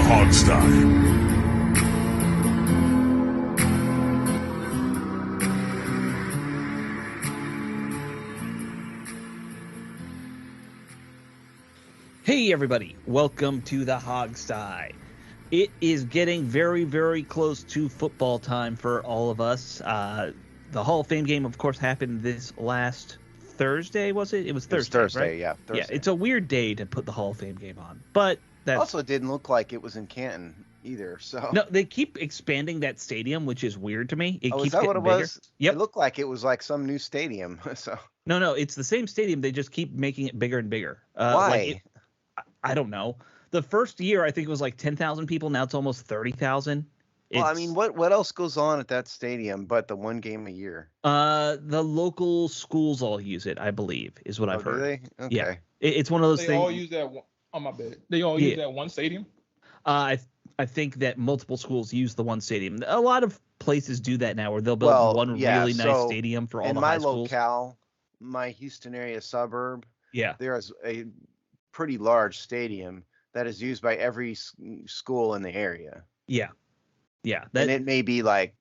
Hogstye. Hey everybody, welcome to the Hogstye. It is getting very, very close to football time for all of us. The Hall of Fame game, of course, happened this last Thursday, was it? It was Thursday, right? Yeah, Thursday. Yeah, it's a weird day to put the Hall of Fame game on, but that's... Also, it didn't look like it was in Canton either, so... No, they keep expanding that stadium, which is weird to me. It keeps is that what it getting bigger. was? Yep. It looked like it was like some new stadium, so... No, it's the same stadium. They just keep making it bigger and bigger. Why? I don't know. The first year, I think it was like 10,000 people. Now it's almost 30,000. Well, I mean, what else goes on at that stadium but the one game a year? The local schools all use it, I believe, is what I've heard. Do they? Okay. Yeah, it's one of those things. They all use that one. Oh, my bad. They all use that one stadium? I think that multiple schools use the one stadium. A lot of places do that now, where they'll build one really nice stadium for all the high schools. In my locale, my Houston area suburb, yeah, there is a pretty large stadium that is used by every school in the area. Yeah. And it may be like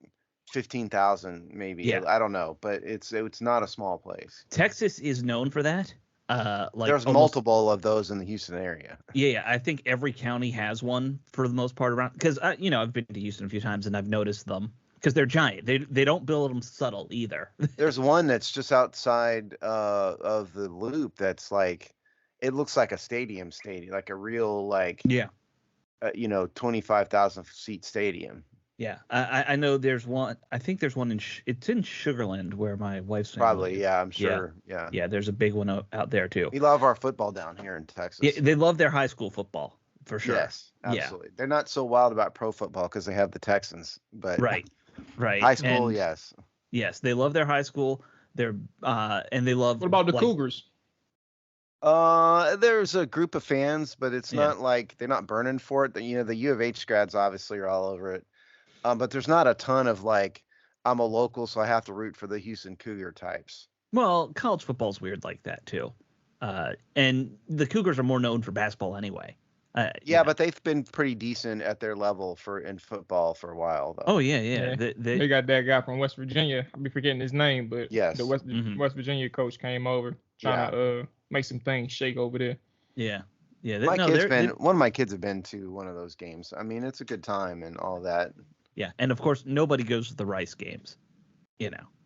15,000, maybe. Yeah. I don't know, but it's not a small place. Texas is known for that. There's multiple of those in the Houston area. Yeah. I think every county has one for the most part around. Because I've been to Houston a few times and I've noticed them because they're giant. They don't build them subtle either. There's one that's just outside of the loop that's like, it looks like a stadium, like a real 25,000 seat stadium. Yeah, I know there's one. I think there's one it's in Sugarland where my wife's family probably is. Yeah, I'm sure. Yeah, there's a big one out there too. We love our football down here in Texas. Yeah, they love their high school football for sure. Yes, absolutely. They're not so wild about pro football because they have the Texans, but right. High school, yes, they love their high school. They're and they love. What about the Cougars? There's a group of fans, but it's not like they're not burning for it. The U of H grads obviously are all over it. But there's not a ton of like, I'm a local, so I have to root for the Houston Cougar types. Well, college football's weird like that too. And the Cougars are more known for basketball anyway. But they've been pretty decent at their level in football for a while, though. Oh yeah. They got that guy from West Virginia. I'll be forgetting his name, but yes, the West Virginia coach came over trying to make some things shake over there. Yeah. One of my kids have been to one of those games. I mean, it's a good time and all that. Yeah, and of course nobody goes to the Rice games.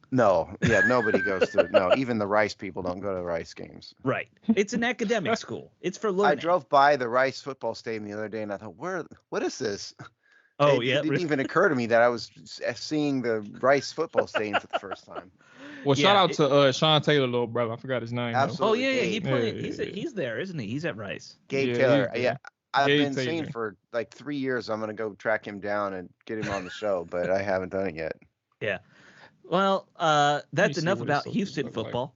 No, nobody goes to it. No, even the Rice people don't go to the Rice games. Right. It's an academic school. It's for learning. I drove by the Rice football stadium the other day and I thought, what is this? It didn't even occur to me that I was seeing the Rice football stadium for the first time. Well, shout out to Sean Taylor, little brother. I forgot his name. Absolutely. Oh yeah, he played. He's there, isn't he? He's at Rice. Gabe Taylor. I've been saying for like 3 years I'm gonna go track him down and get him on the show, but I haven't done it yet. Yeah. Well, that's enough about Houston football.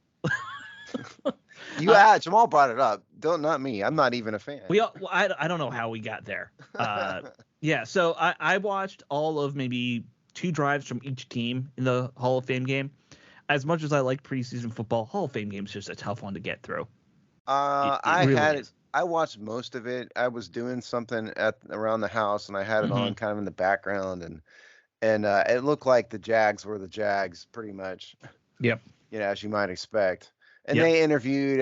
Jamal brought it up. Not me. I'm not even a fan. I don't know how we got there. So I watched all of maybe 2 drives from each team in the Hall of Fame game. As much as I like preseason football, Hall of Fame game is just a tough one to get through. I watched most of it. I was doing something around the house, and I had it on kind of in the background, and it looked like the Jags were the Jags pretty much. Yep. As you might expect. And they interviewed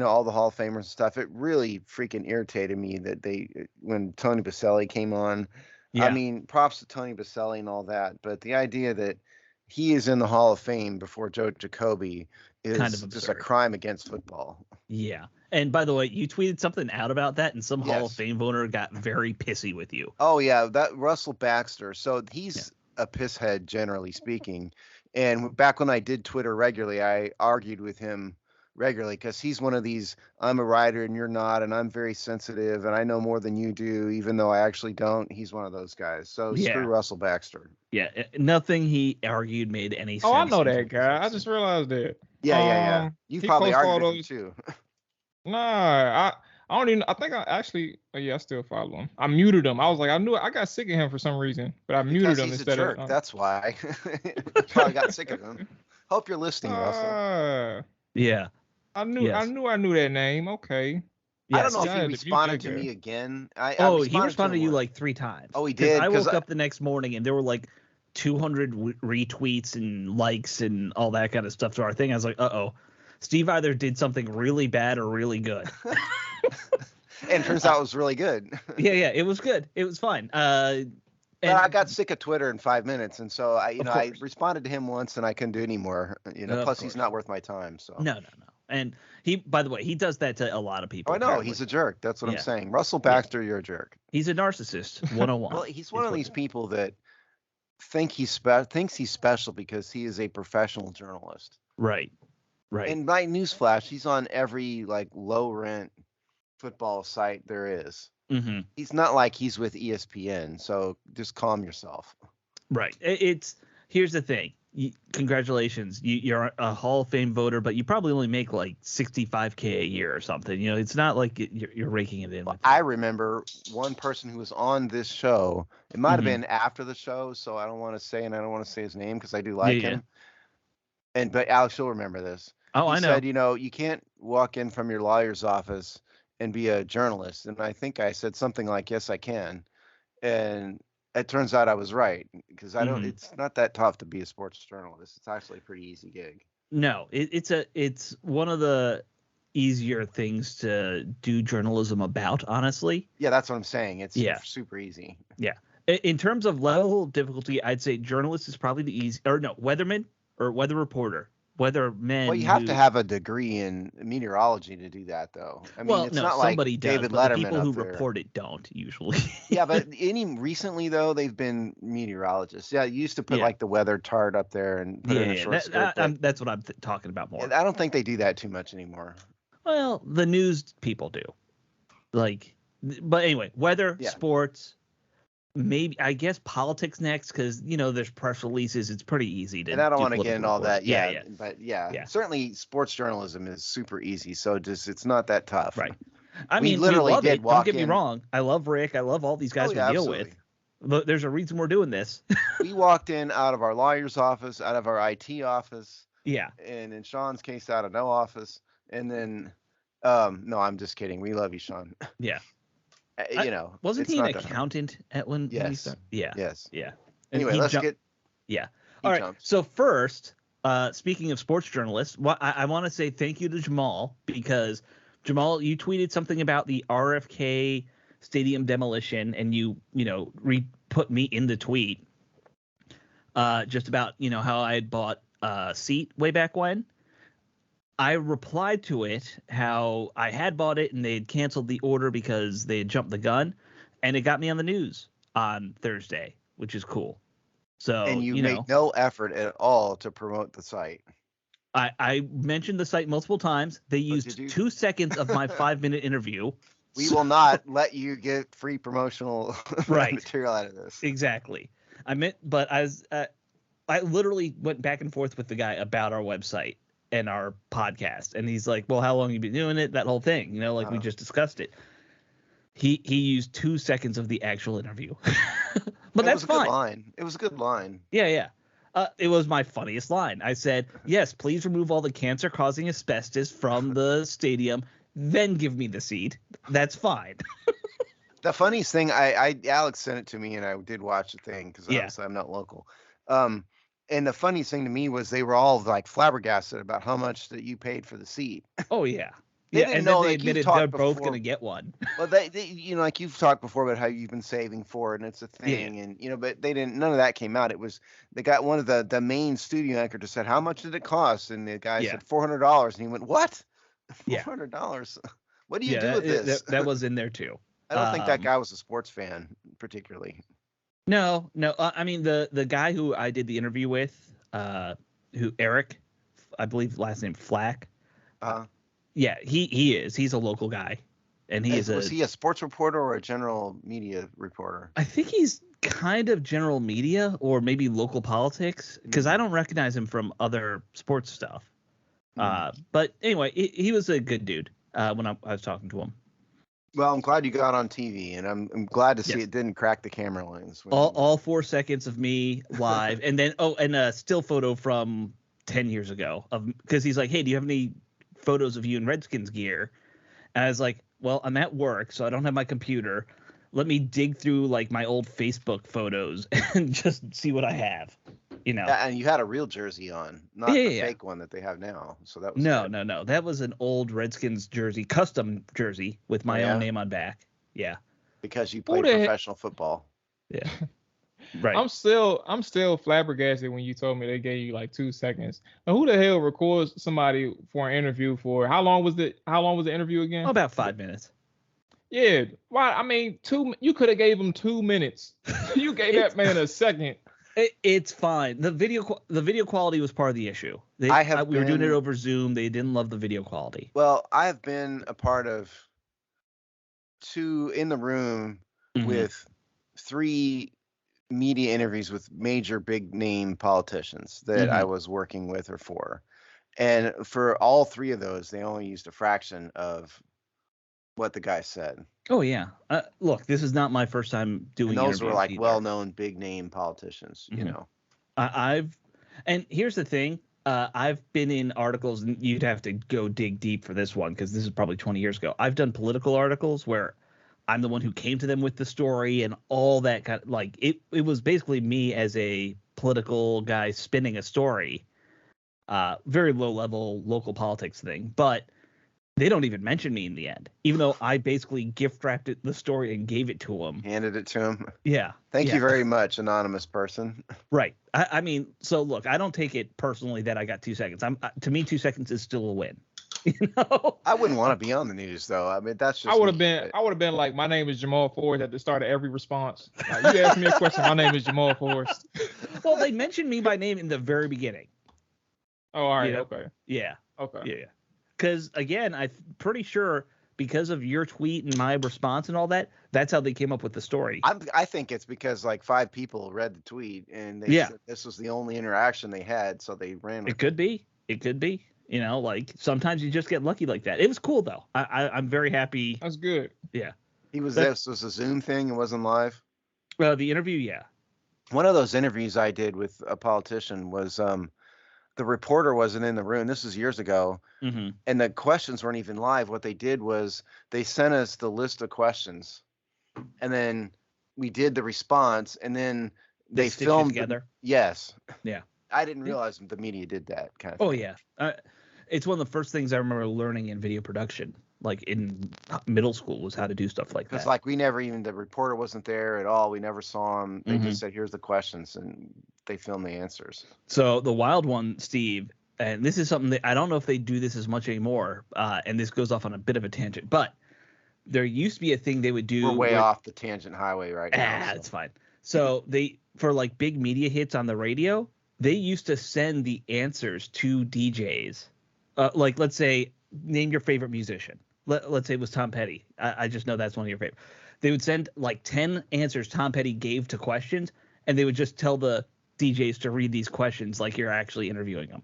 all the Hall of Famers and stuff. It really freaking irritated me that when Tony Baselli came on. Yeah. I mean, props to Tony Baselli and all that, but the idea that he is in the Hall of Fame before Joe Jacoby is kind of just a crime against football. Yeah. And by the way, you tweeted something out about that, and some Hall of Fame voter got very pissy with you. Oh, yeah. That Russell Baxter. So he's a pisshead, generally speaking. And back when I did Twitter regularly, I argued with him regularly because he's one of these, I'm a writer and you're not, and I'm very sensitive and I know more than you do, even though I actually don't. He's one of those guys. So screw Russell Baxter. Yeah. Nothing he argued made any sense. Oh, I know that guy. I just realized that. Yeah. You probably argued with him too. Nah, I don't even. I think I actually. I still follow him. I muted him. I was like, I got sick of him for some reason, but I muted him instead of. That's why. Probably got sick of him. Hope you're listening, Russell. Yeah. I knew that name. Okay. I don't know if he responded to me again. He responded to you like 3 times. Oh, he did. I woke up the next morning and there were like 200 retweets and likes and all that kind of stuff to our thing. I was like, uh-oh, Steve either did something really bad or really good. And turns out it was really good. Yeah, it was good. It was fine. And I got sick of Twitter in 5 minutes, and so I responded to him once, and I couldn't do anymore. Plus he's not worth my time. So no. And he, by the way, he does that to a lot of people. Oh, I know. Apparently. He's a jerk. That's what I'm saying. Russell Baxter, you're a jerk. He's a narcissist, 101. Well, he's one of these people that thinks he's special because he is a professional journalist. Right. And by newsflash, he's on every like low rent football site there is. Mm-hmm. He's not like he's with ESPN, so just calm yourself. Right. Here's the thing. Congratulations, you're a Hall of Fame voter, but you probably only make like $65K a year or something. It's not like you're raking it in. I remember one person who was on this show. It might have been after the show, so I don't want to say, and I don't want to say his name because I do like him. But Alex, you'll remember this. Oh, I know. He said, you can't walk in from your lawyer's office and be a journalist. And I think I said something like, yes, I can. And it turns out I was right because it's not that tough to be a sports journalist. It's actually a pretty easy gig. No, it's one of the easier things to do journalism about, honestly. Yeah, that's what I'm saying. It's super easy. Yeah. In terms of level of difficulty, I'd say journalist is probably the easy, or no, weatherman or weather reporter. Weathermen. Well, you have to have a degree in meteorology to do that, though. I mean, it's not like David Letterman. The people who report it don't usually. Yeah, but recently though, they've been meteorologists. Yeah, you used to put like the weather chart up there and put it in a short script. That's what I'm talking about more. I don't think they do that too much anymore. Well, the news people do. But anyway, weather, sports. Maybe I guess politics next because there's press releases. It's pretty easy to. And I don't want to get into all that. Yeah. But certainly sports journalism is super easy. So it's not that tough. Right. I mean, literally did walk in. Don't get me wrong. I love Rick. I love all these guys we deal with. But there's a reason we're doing this. We walked in out of our lawyer's office, out of our IT office. Yeah. And in Sean's case, out of no office. And then, no, I'm just kidding. We love you, Sean. Yeah. Wasn't he an accountant at when he started? Yeah. Yes. Yeah. Anyway, let's get. Yeah. All right. So first, speaking of sports journalists, I want to say thank you to Jamual because Jamual, you tweeted something about the RFK stadium demolition, and you put me in the tweet, just about how I had bought a seat way back when. I replied to it how I had bought it and they had canceled the order because they had jumped the gun, and it got me on the news on Thursday, which is cool. So and you made no effort at all to promote the site. I mentioned the site multiple times. They used 2 seconds of my 5-minute interview. We will not let you get free promotional material out of this. Exactly. But I literally went back and forth with the guy about our website and our podcast, and he's like, well, how long have you been doing it? That whole thing, we just discussed it. He used 2 seconds of the actual interview. But that's fine. It was a good line. Yeah. It was my funniest line. I said, yes, please remove all the cancer causing asbestos from the stadium, then give me the seat. That's fine. The funniest thing, Alex sent it to me and I did watch the thing because obviously I'm not local. And the funniest thing to me was they were all like flabbergasted about how much that you paid for the seat. Oh yeah. And then they admitted they're both going to get one. Well, they like you've talked before about how you've been saving for it and it's a thing. And, but they didn't, none of that came out. It was, they got one of the main studio anchor just said, how much did it cost? And the guy said $400. And he went, what? $400? What do you do with this? That was in there too. I don't think that guy was a sports fan particularly. No. I mean, the guy who I did the interview with, Eric, I believe last name Flack. Yeah, he is. He's a local guy, and was he a sports reporter or a general media reporter? I think he's kind of general media or maybe local politics because I don't recognize him from other sports stuff. But anyway, he was a good dude when I was talking to him. Well, I'm glad you got on TV, and I'm glad to see it didn't crack the camera lens. All 4 seconds of me live, and then and a still photo from 10 years ago because he's like, hey, do you have any photos of you in Redskins gear? And I was like, well, I'm at work, so I don't have my computer. Let me dig through like my old Facebook photos and just see what I have. Yeah, and you had a real jersey on, not the fake one that they have now. So that was no. That was an old Redskins jersey, custom jersey with my own name on back. Yeah. Because you played professional football. Yeah. Right. I'm still flabbergasted when you told me they gave you like 2 seconds. Now, who the hell records somebody for an interview for how long was the interview again? Oh, about 5 minutes. Yeah. Why? I mean, you could have gave him 2 minutes. You gave that man a second. It's fine. The video quality was part of the issue. We were doing it over Zoom. They didn't love the video quality. Well, I have been a part of 2 in the room with 3 media interviews with major big name politicians that I was working with or for. And for all 3 of those, they only used a fraction of what the guy said. Oh, yeah. Look, this is not my first time doing interviews. And those were like well-known big name politicians, you know. And here's the thing. I've been in articles, and you'd have to go dig deep for this one because this is probably 20 years ago. I've done political articles where I'm the one who came to them with the story and all that kind of, like, it was basically me as a political guy spinning a story. Very low level local politics thing, but they don't even mention me in the end, even though I basically gift wrapped the story and gave it to them. Handed it to him. Yeah. Thank you very much, anonymous person. Right. I mean, so look, I don't take it personally that I got 2 seconds. To me, 2 seconds is still a win. You know? I wouldn't want to be on the news though. I mean, that's just I would have been like, my name is Jamual Forrest at the start of every response. Like, you ask me a question, my name is Jamual Forrest. Well, they mentioned me by name in the very beginning. Oh, all right. Okay. Yeah. Okay. Yeah. Because again, I'm pretty sure because of your tweet and my response and all that, that's how they came up with the story. I think it's because like 5 people read the tweet and they said this was the only interaction they had, so they ran with it. It could be. You know, like sometimes you just get lucky like that. It was cool though. I'm very happy. That's good. Yeah. This was a Zoom thing. It wasn't live. Well, the interview, yeah. One of those interviews I did with a politician was the reporter wasn't in the room. This was years ago, and the questions weren't even live. What they did was they sent us the list of questions, and then we did the response, and then they filmed together. Yes. Yeah. I didn't realize the media did that kind of thing. Oh, yeah. It's one of the first things I remember learning in video production, like in middle school, was how to do stuff like that. Because like the reporter wasn't there at all. We never saw him. They just said, here's the questions, and they filmed the answers. So the wild one, Steve, and this is something that I don't know if they do this as much anymore, and this goes off on a bit of a tangent, but there used to be a thing they would do. We're way off the tangent highway right now. It's fine. So for like big media hits on the radio, they used to send the answers to DJs. Like, let's say, name your favorite musician. Let's say it was Tom Petty. I just know that's one of your favorite. They would send like 10 answers Tom Petty gave to questions, and they would just tell the DJs to read these questions like you're actually interviewing them.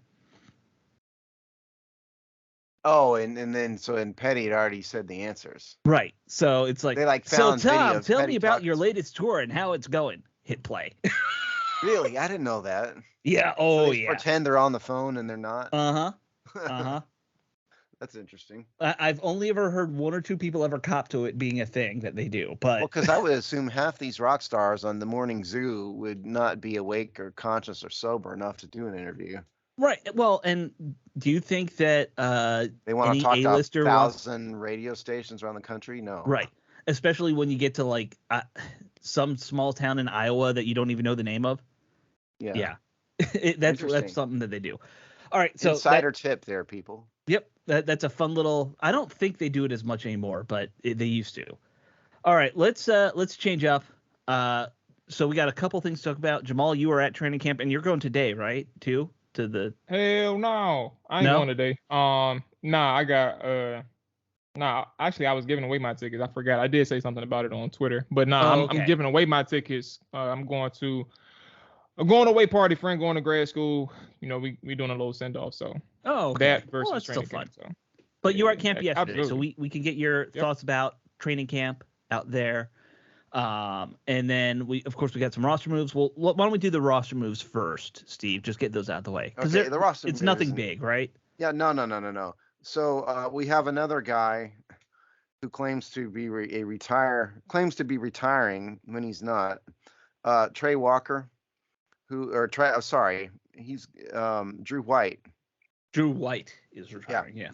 Oh, and then Petty had already said the answers. Right. So it's like, they like found so Tom, tell Petty me about your latest tour and how it's going. Hit play. Really? I didn't know that. Yeah. Oh, so they pretend they're on the phone and they're not. That's interesting. I've only ever heard 1 or 2 people ever cop to it being a thing that they do. But because I would assume half ththese rock stars on the morning zoo would not be awake or conscious or sober enough to do an interview. Right. Well, and do you think that they want to talk to 1,000 radio stations around the country? No. Right. Especially when you get to like some small town in Iowa that you don't even know the name of. Yeah. That's something that they do. All right. So insider tip there, people. Yep. That's a fun little. I don't think they do it as much anymore, but they used to. All right. Let's change up. So we got a couple things to talk about. Jamual, you were at training camp, and you're going today, right? To the. Hell no, I ain't going today. I got actually I was giving away my tickets. I forgot. I did say something about it on Twitter, but I'm giving away my tickets. I'm going away party, friend going to grad school. You know, we doing a little send off. So that versus that's training still fun. Camp, so. But you were at camp yesterday, absolutely. so we can get your thoughts about training camp out there. And then we got some roster moves. Well, why don't we do the roster moves first, Steve? Just get those out of the way. Because the roster it's nothing big, right? Yeah, no. So we have another guy who claims to be retiring when he's not. Trey Walker, he's Drew White. Drew White is retiring, yeah.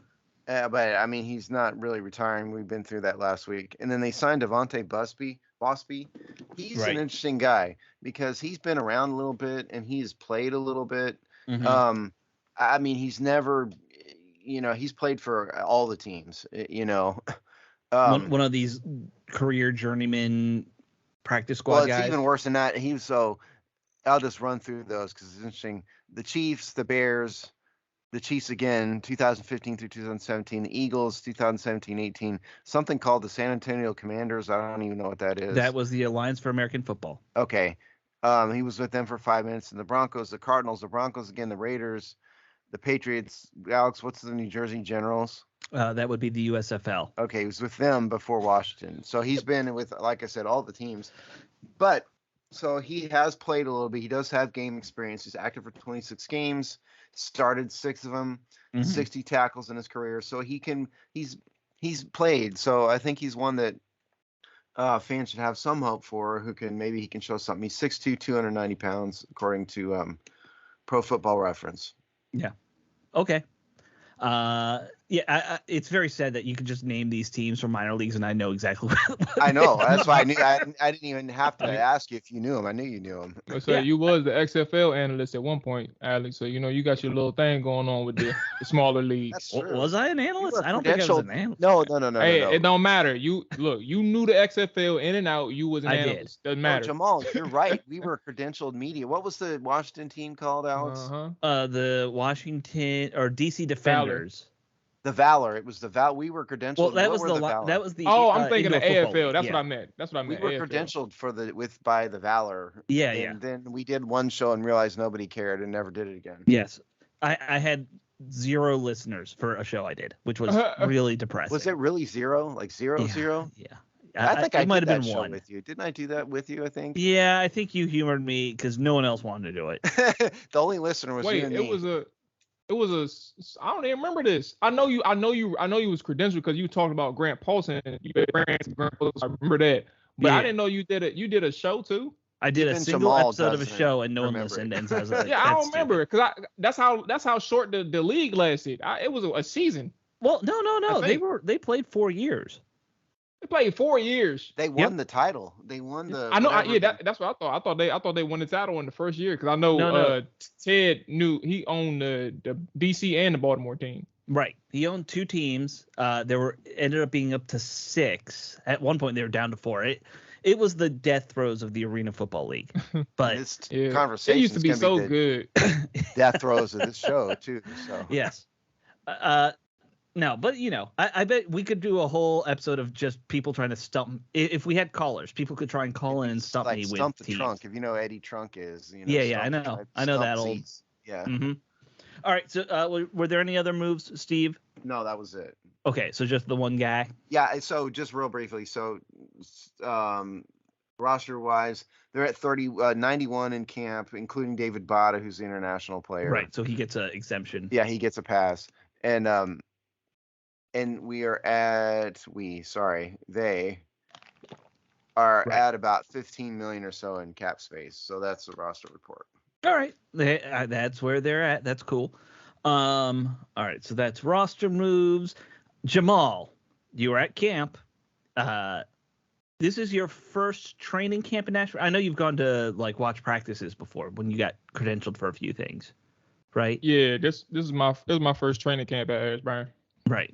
But I mean, he's not really retiring. We've been through that last week. And then they signed Devontae Bosby. He's an interesting guy because he's been around a little bit and he's played a little bit. Mm-hmm. I mean, he's never, he's played for all the teams, one of these career journeyman practice squad guys. It's even worse than that. I'll just run through those because it's interesting. The Chiefs, the Bears, the Chiefs again, 2015 through 2017, the Eagles, 2017-18, something called the San Antonio Commanders. I don't even know what that is. That was the Alliance for American Football. Okay. He was with them for 5 minutes. And the Broncos, the Cardinals, the Broncos again, the Raiders, the Patriots. Alex, what's the New Jersey Generals? That would be the USFL. Okay, he was with them before Washington. So he's been with, like I said, all the teams. But so he has played a little bit. He does have game experience. He's active for 26 games. Started 6 of them, 60 tackles in his career. So he's played. So I think he's one that fans should have some hope for, maybe he can show something. He's 6'2", 290 pounds, according to Pro Football Reference. Yeah. Okay. It's very sad that you could just name these teams from minor leagues, and I know exactly what I know. That's why I knew. I didn't even have to ask you if you knew them. I knew you knew them. So you was the XFL analyst at one point, Alex. So you got your little thing going on with the smaller leagues. Was I an analyst? I don't think I was an analyst. No. Hey, it don't matter. You knew the XFL in and out. You was an analyst. Doesn't matter. Jamal, you're right. We were credentialed media. What was the Washington team called, Alex? The Washington or DC Defenders. The Valor. It was the Val. We were credentialed. Well, that was the. Oh, I'm thinking the AFL. That's what I meant. We were credentialed by the Valor. Yeah, and then we did one show and realized nobody cared and never did it again. Yes, I had 0 listeners for a show I did, which was really depressing. Was it really 0? Like 0? Yeah. I think I might have been 1 with you. Didn't I do that with you? I think. Yeah, I think you humored me because no one else wanted to do it. The only listener was you and me. I don't even remember this. I know you was credentialed because you talked about Grant Paulson. You Grant Paulson. I remember that. But I didn't know you did a show too. I did a single episode of a show and no one listened. And so I was like, I don't remember because that's how short the league lasted. It was a season. Well, no. They played 4 years. They played 4 years. They won the title. They won the. I know. That's what I thought. I thought they won the title in the first year because I know Ted knew he owned the DC and the Baltimore team. Right. He owned 2 teams. Ended up being up to 6. At one point, they were down to 4. It was the death throes of the Arena Football League. But conversation used to be so good. Death throes of this show too. So yes. No, but I bet we could do a whole episode of just people trying to stump. If we had callers, people could try and call in and stump me with Stump the teams. Trunk. If you know Eddie Trunk is. I know. I know that old. Yeah. Mm-hmm. All right. So were there any other moves, Steve? No, that was it. Okay, so just the one guy. Yeah. So just real briefly. So, roster wise, they're at 91 in camp, including David Bada, who's the international player. Right. So he gets an exemption. Yeah, he gets a pass, and we are at they are at about 15 million or so in cap space. So that's the roster report. All right. That's where they're at. That's cool. All right. So that's roster moves. Jamal, you were at camp. This is your first training camp in Nashville. I know you've gone to watch practices before when you got credentialed for a few things, right? Yeah. This is my first training camp at Ashburn. Right.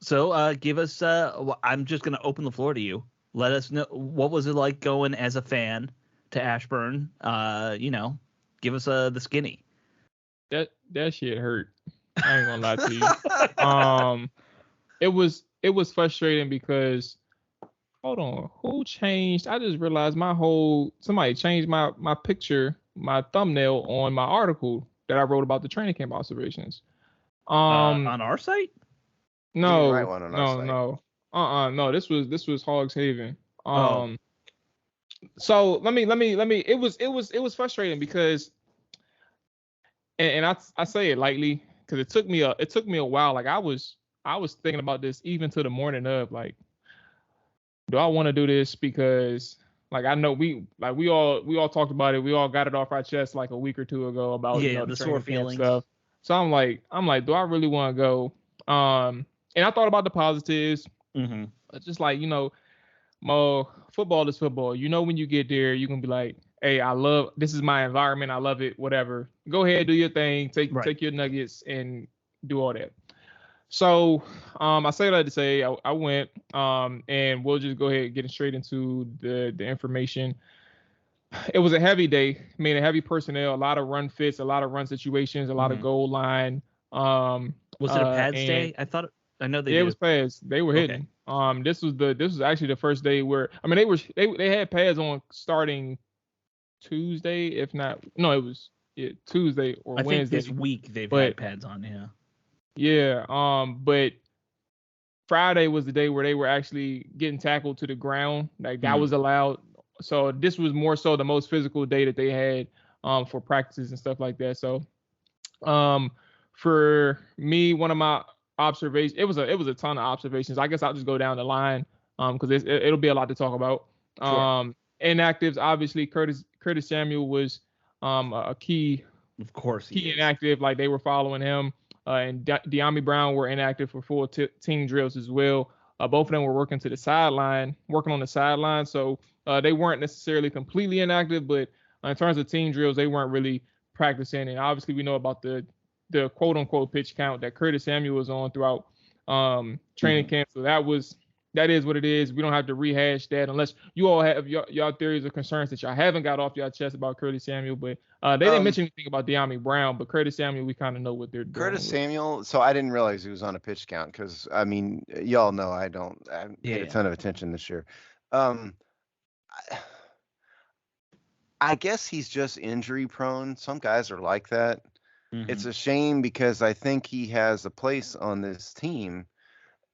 So give us. I'm just gonna open the floor to you. Let us know what was it like going as a fan to Ashburn. Give us the skinny. That shit hurt. I ain't gonna lie to you. It was frustrating because hold on, who changed? I just realized somebody changed my picture, my thumbnail on my article that I wrote about the training camp observations. On our site? No. No. This was Hogs Haven. So let me. It was frustrating because, and I say it lightly because it took me a while. Like I was thinking about this even to the morning of. Like do I want to do this? Because like I know we all talked about it. We all got it off our chest like a week or two ago about the sore feelings stuff. So I'm like, do I really want to go? And I thought about the positives. Mm-hmm. Just like Mo, football is football. When you get there, you can be like, hey, this is my environment. I love it. Whatever. Go ahead, do your thing. Take your nuggets and do all that. So I say that to say I went, and we'll just go ahead getting straight into the information. It was a heavy day. I mean, a heavy personnel, a lot of run fits, a lot of run situations, a lot of goal line. Was it a pads day? I know they. It was pads. They were hitting. This was actually the first day where they had pads on starting Tuesday, if not it was Tuesday or Wednesday. I think this week they've had pads on, yeah. Yeah, but Friday was the day where they were actually getting tackled to the ground. Like that was allowed. So this was more so the most physical day that they had for practices and stuff like that. So for me, one of my observations, it was a ton of observations. I guess I'll just go down the line because it'll be a lot to talk about. Sure. Inactives, obviously, Curtis Samuel was a key. Of course, key inactive. Like they were following him. And De'Ami Brown were inactive for full team drills as well. Both of them were working on the sideline. So they weren't necessarily completely inactive, but in terms of team drills, they weren't really practicing. And obviously, we know about the quote unquote pitch count that Curtis Samuel was on throughout training camp. So that is what it is. We don't have to rehash that unless you all have y'all theories or concerns that y'all haven't got off your chest about Curtis Samuel. But they didn't mention anything about De'Ami Brown, but Curtis Samuel, we kind of know what they're doing. Curtis Samuel, so I didn't realize he was on a pitch count because, I mean, y'all know I haven't paid a ton of attention this year. I guess he's just injury prone. Some guys are like that. Mm-hmm. It's a shame because I think he has a place on this team.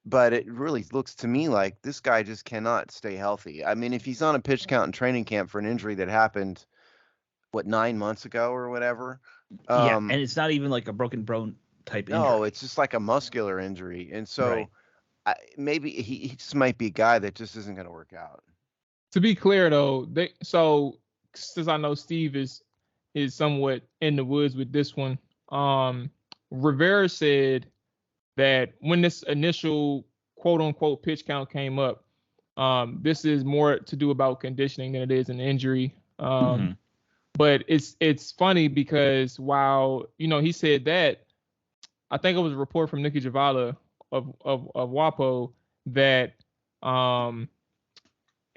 But it really looks to me like this guy just cannot stay healthy. I mean, if he's on a pitch count in training camp for an injury that happened, 9 months ago or whatever. And it's not even like a broken bone type injury. No, it's just like a muscular injury. And so maybe he just might be a guy that just isn't going to work out. To be clear, though, since I know Steve is somewhat in the woods with this one, Rivera said that when this initial quote unquote pitch count came up, this is more to do about conditioning than it is an injury. But it's funny because while he said that, I think it was a report from Nikki Javala of WAPO that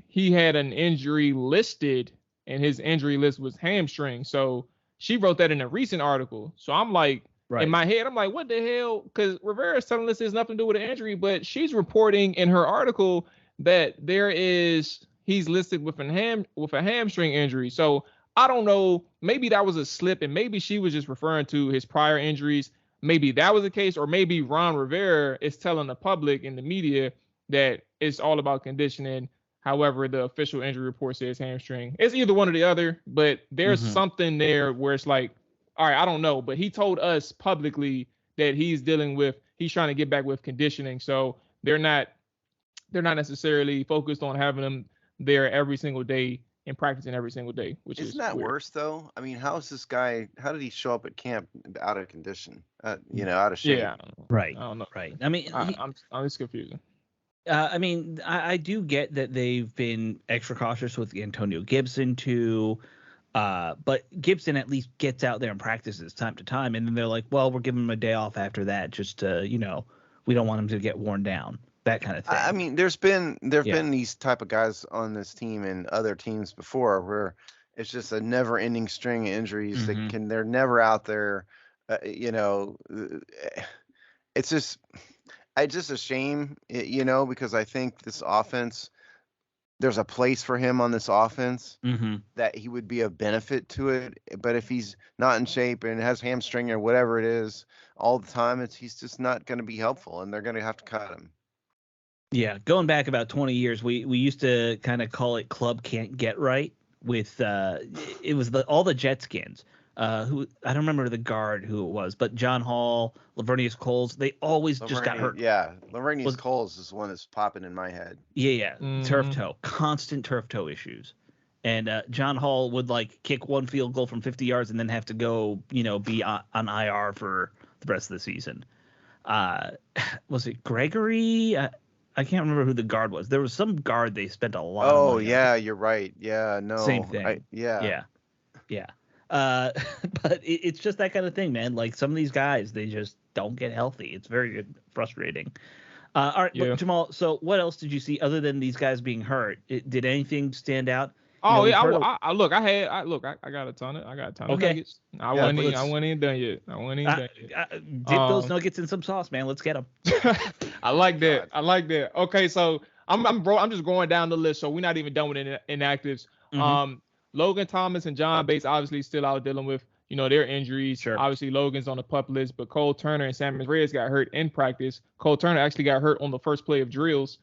he had an injury listed and his injury list was hamstring. So she wrote that in a recent article. So I'm like, in my head, I'm like, what the hell? Because Rivera's telling us there's nothing to do with an injury, but she's reporting in her article that he's listed with a hamstring injury. So I don't know. Maybe that was a slip, and maybe she was just referring to his prior injuries. Maybe that was the case, or maybe Ron Rivera is telling the public and the media that it's all about conditioning. However, the official injury report says hamstring. It's either one or the other, but there's something there where it's like, all right, I don't know, but he told us publicly that he's trying to get back with conditioning. So they're not necessarily focused on having him there every single day and practicing every single day, which isn't that weird. Worse though? I mean, how did he show up at camp out of condition? Out of shape? Yeah, right. I don't know. Right. I mean, I'm just confused. I mean, I do get that they've been extra cautious with Antonio Gibson too. But Gibson at least gets out there and practices time to time, and then they're like, well, we're giving him a day off after that, just to, we don't want him to get worn down, that kind of thing. I mean, there've been these type of guys on this team and other teams before where it's just a never-ending string of injuries they're never out there. It's just a shame, because I think this offense. There's a place for him on this offense that he would be of benefit to it. But if he's not in shape and has hamstring or whatever it is all the time, he's just not going to be helpful, and they're going to have to cut him. Yeah, going back about 20 years, we used to kind of call it club can't get right with it was all the Redskins. who I don't remember the guard who it was, but John Hall, Lavernius Coles, they always just got hurt. Yeah, Lavernius Coles is the one that's popping in my head. Yeah, turf toe, constant turf toe issues. And John Hall would like kick one field goal from 50 yards and then have to go, be on IR for the rest of the season. Was it Gregory? I can't remember who the guard was. There was some guard they spent a lot of money on. You're right. Yeah, no. Same thing. Yeah. But it's just that kind of thing, man. Like some of these guys, they just don't get healthy. It's very frustrating. All right, but Jamual, so what else did you see other than these guys being hurt? Did anything stand out? I got a ton of nuggets. I wasn't even done yet. Dip those nuggets in some sauce, man. Let's get them. I like that. Okay, so I'm just going down the list. So we're not even done with inactives. Logan Thomas and John Bates obviously still out dealing with their injuries. Sure. Obviously Logan's on the PUP list, but Cole Turner and Samuel Reyes got hurt in practice. Cole Turner actually got hurt on the first play of drills.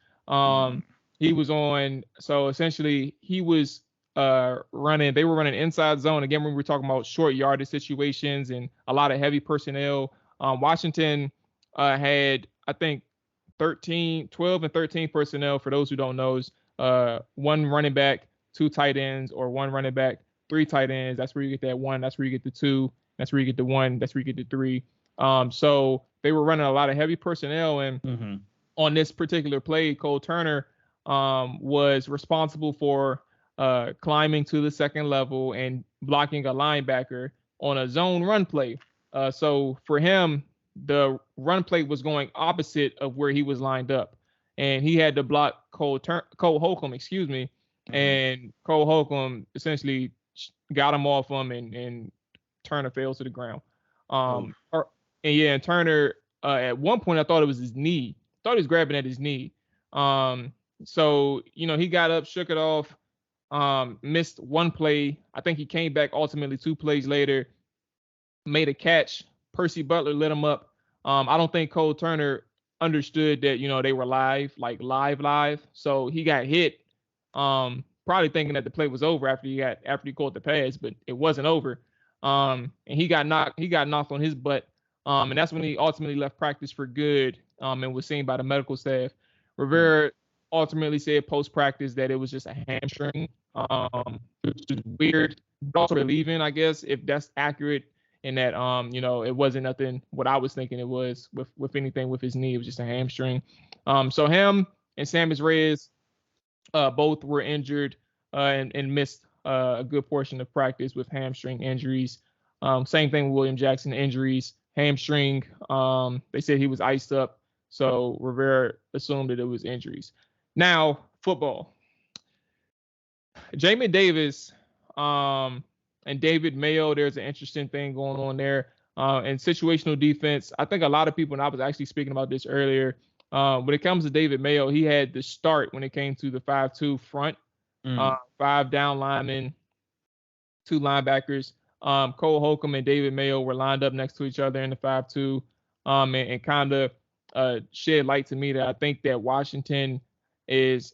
He was on. So essentially he was running. They were running inside zone again when we were talking about short yardage situations and a lot of heavy personnel. Washington had I think 12 and 13 personnel. For those who don't know, is one running back, 2 tight ends, or 1 running back, 3 tight ends. That's where you get that 1. That's where you get the 2. That's where you get the 1. That's where you get the 3. So they were running a lot of heavy personnel, and on this particular play, Cole Turner was responsible for climbing to the second level and blocking a linebacker on a zone run play. So for him, the run play was going opposite of where he was lined up, and he had to block Cole Holcomb, and Cole Holcomb essentially got him off him, and Turner fell to the ground. And Turner at one point I thought it was his knee. Thought he was grabbing at his knee. So he got up, shook it off, missed one play. I think he came back ultimately 2 plays later, made a catch. Percy Butler lit him up. I don't think Cole Turner understood that they were live. So he got hit. Probably thinking that the play was over after he caught the pass, but it wasn't over. And he got knocked on his butt. And that's when he ultimately left practice for good. And was seen by the medical staff. Rivera ultimately said post-practice that it was just a hamstring, which is weird, but also relieving, I guess, if that's accurate. And that it wasn't nothing what I was thinking it was with anything with his knee. It was just a hamstring. So him and Samuel Reyes both were injured and missed a good portion of practice with hamstring injuries. Same thing with William Jackson injuries, hamstring. They said he was iced up, so Rivera assumed that it was injuries. Now football. Jamin Davis and David Mayo, there's an interesting thing going on there. And situational defense, I think a lot of people, and I was actually speaking about this earlier, when it comes to David Mayo, he had the start when it came to the 5-2 front, 5 down linemen, 2 linebackers. Cole Holcomb and David Mayo were lined up next to each other in the 5-2, and kind of shed light to me that I think that Washington has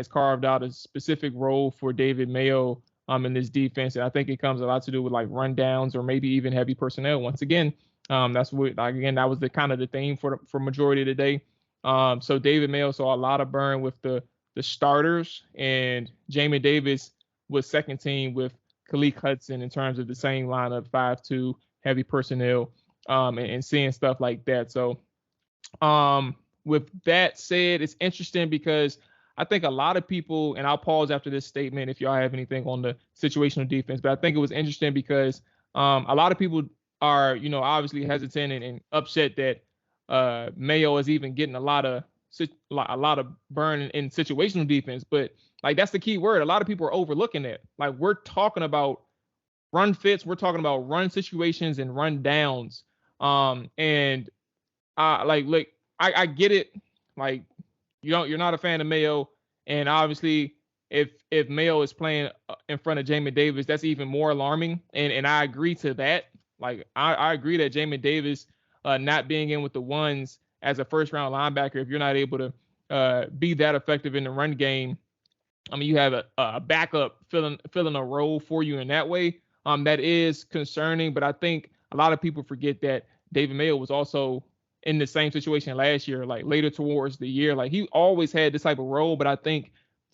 carved out a specific role for David Mayo in this defense. And I think it comes a lot to do with like rundowns or maybe even heavy personnel. Once again, that was the kind of the theme for majority of the day. So David Mayo saw a lot of burn with the starters, and Jamin Davis was second team with Khaleke Hudson in terms of the same lineup, 5-2 heavy personnel, and seeing stuff like that. So with that said, it's interesting because I think a lot of people, and I'll pause after this statement if y'all have anything on the situational defense, but I think it was interesting because a lot of people are, obviously hesitant and upset that Mayo is even getting a lot of burn in situational defense. But like, that's the key word. A lot of people are overlooking it. Like, we're talking about run fits, we're talking about run situations and run downs. And I get it. Like, you're not a fan of Mayo, and obviously if Mayo is playing in front of Jamin Davis, that's even more alarming. And I agree to that. Like, I agree that Jamin Davis not being in with the ones as a first round linebacker, if you're not able to be that effective in the run game, I mean, you have a backup filling a role for you in that way. that is concerning. But I think a lot of people forget that David Mayo was also in the same situation last year, like later towards the year. Like he always had this type of role, but I think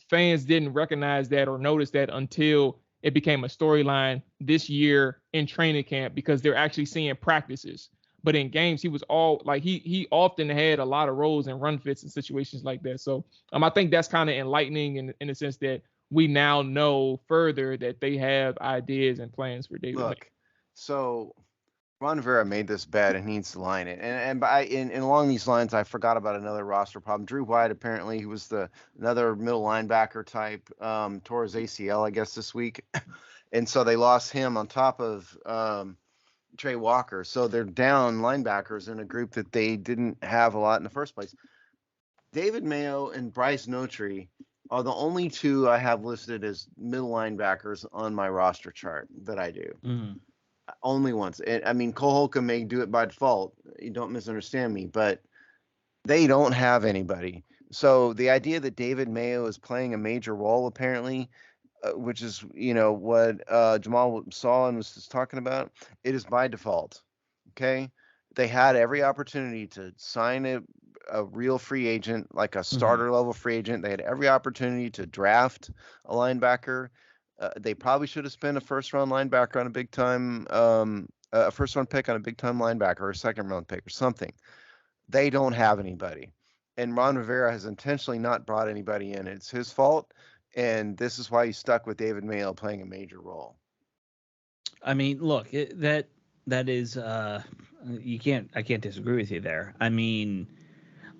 fans didn't recognize that or notice that until it became a storyline this year in training camp, because they're actually seeing practices. But in games, he was all like he often had a lot of roles and run fits in situations like that. So I think that's kind of enlightening in the sense that we now know further that they have ideas and plans for David. Look, so Ron Rivera made this bet and he needs to line it. And along these lines, I forgot about another roster problem. Drew White, apparently, he was another middle linebacker type, tore his ACL, I guess, this week. And so they lost him on top of Trey Walker. So they're down linebackers in a group that they didn't have a lot in the first place. David Mayo and Bryce Notary are the only two I have listed as middle linebackers on my roster chart that I do. Mm-hmm. Only ones. I mean, Cole Holcomb may do it by default. You don't misunderstand me, but they don't have anybody. So the idea that David Mayo is playing a major role, apparently, which is, what Jamual saw and was just talking about, it is by default. Okay. They had every opportunity to sign a real free agent, like a starter level free agent. They had every opportunity to draft a linebacker. They probably should have spent a first-round linebacker on a big-time, a first-round pick on a big-time linebacker, or a second-round pick or something. They don't have anybody. And Ron Rivera has intentionally not brought anybody in. It's his fault, and this is why he's stuck with David Mayo playing a major role. I mean, look, that is I can't disagree with you there. I mean,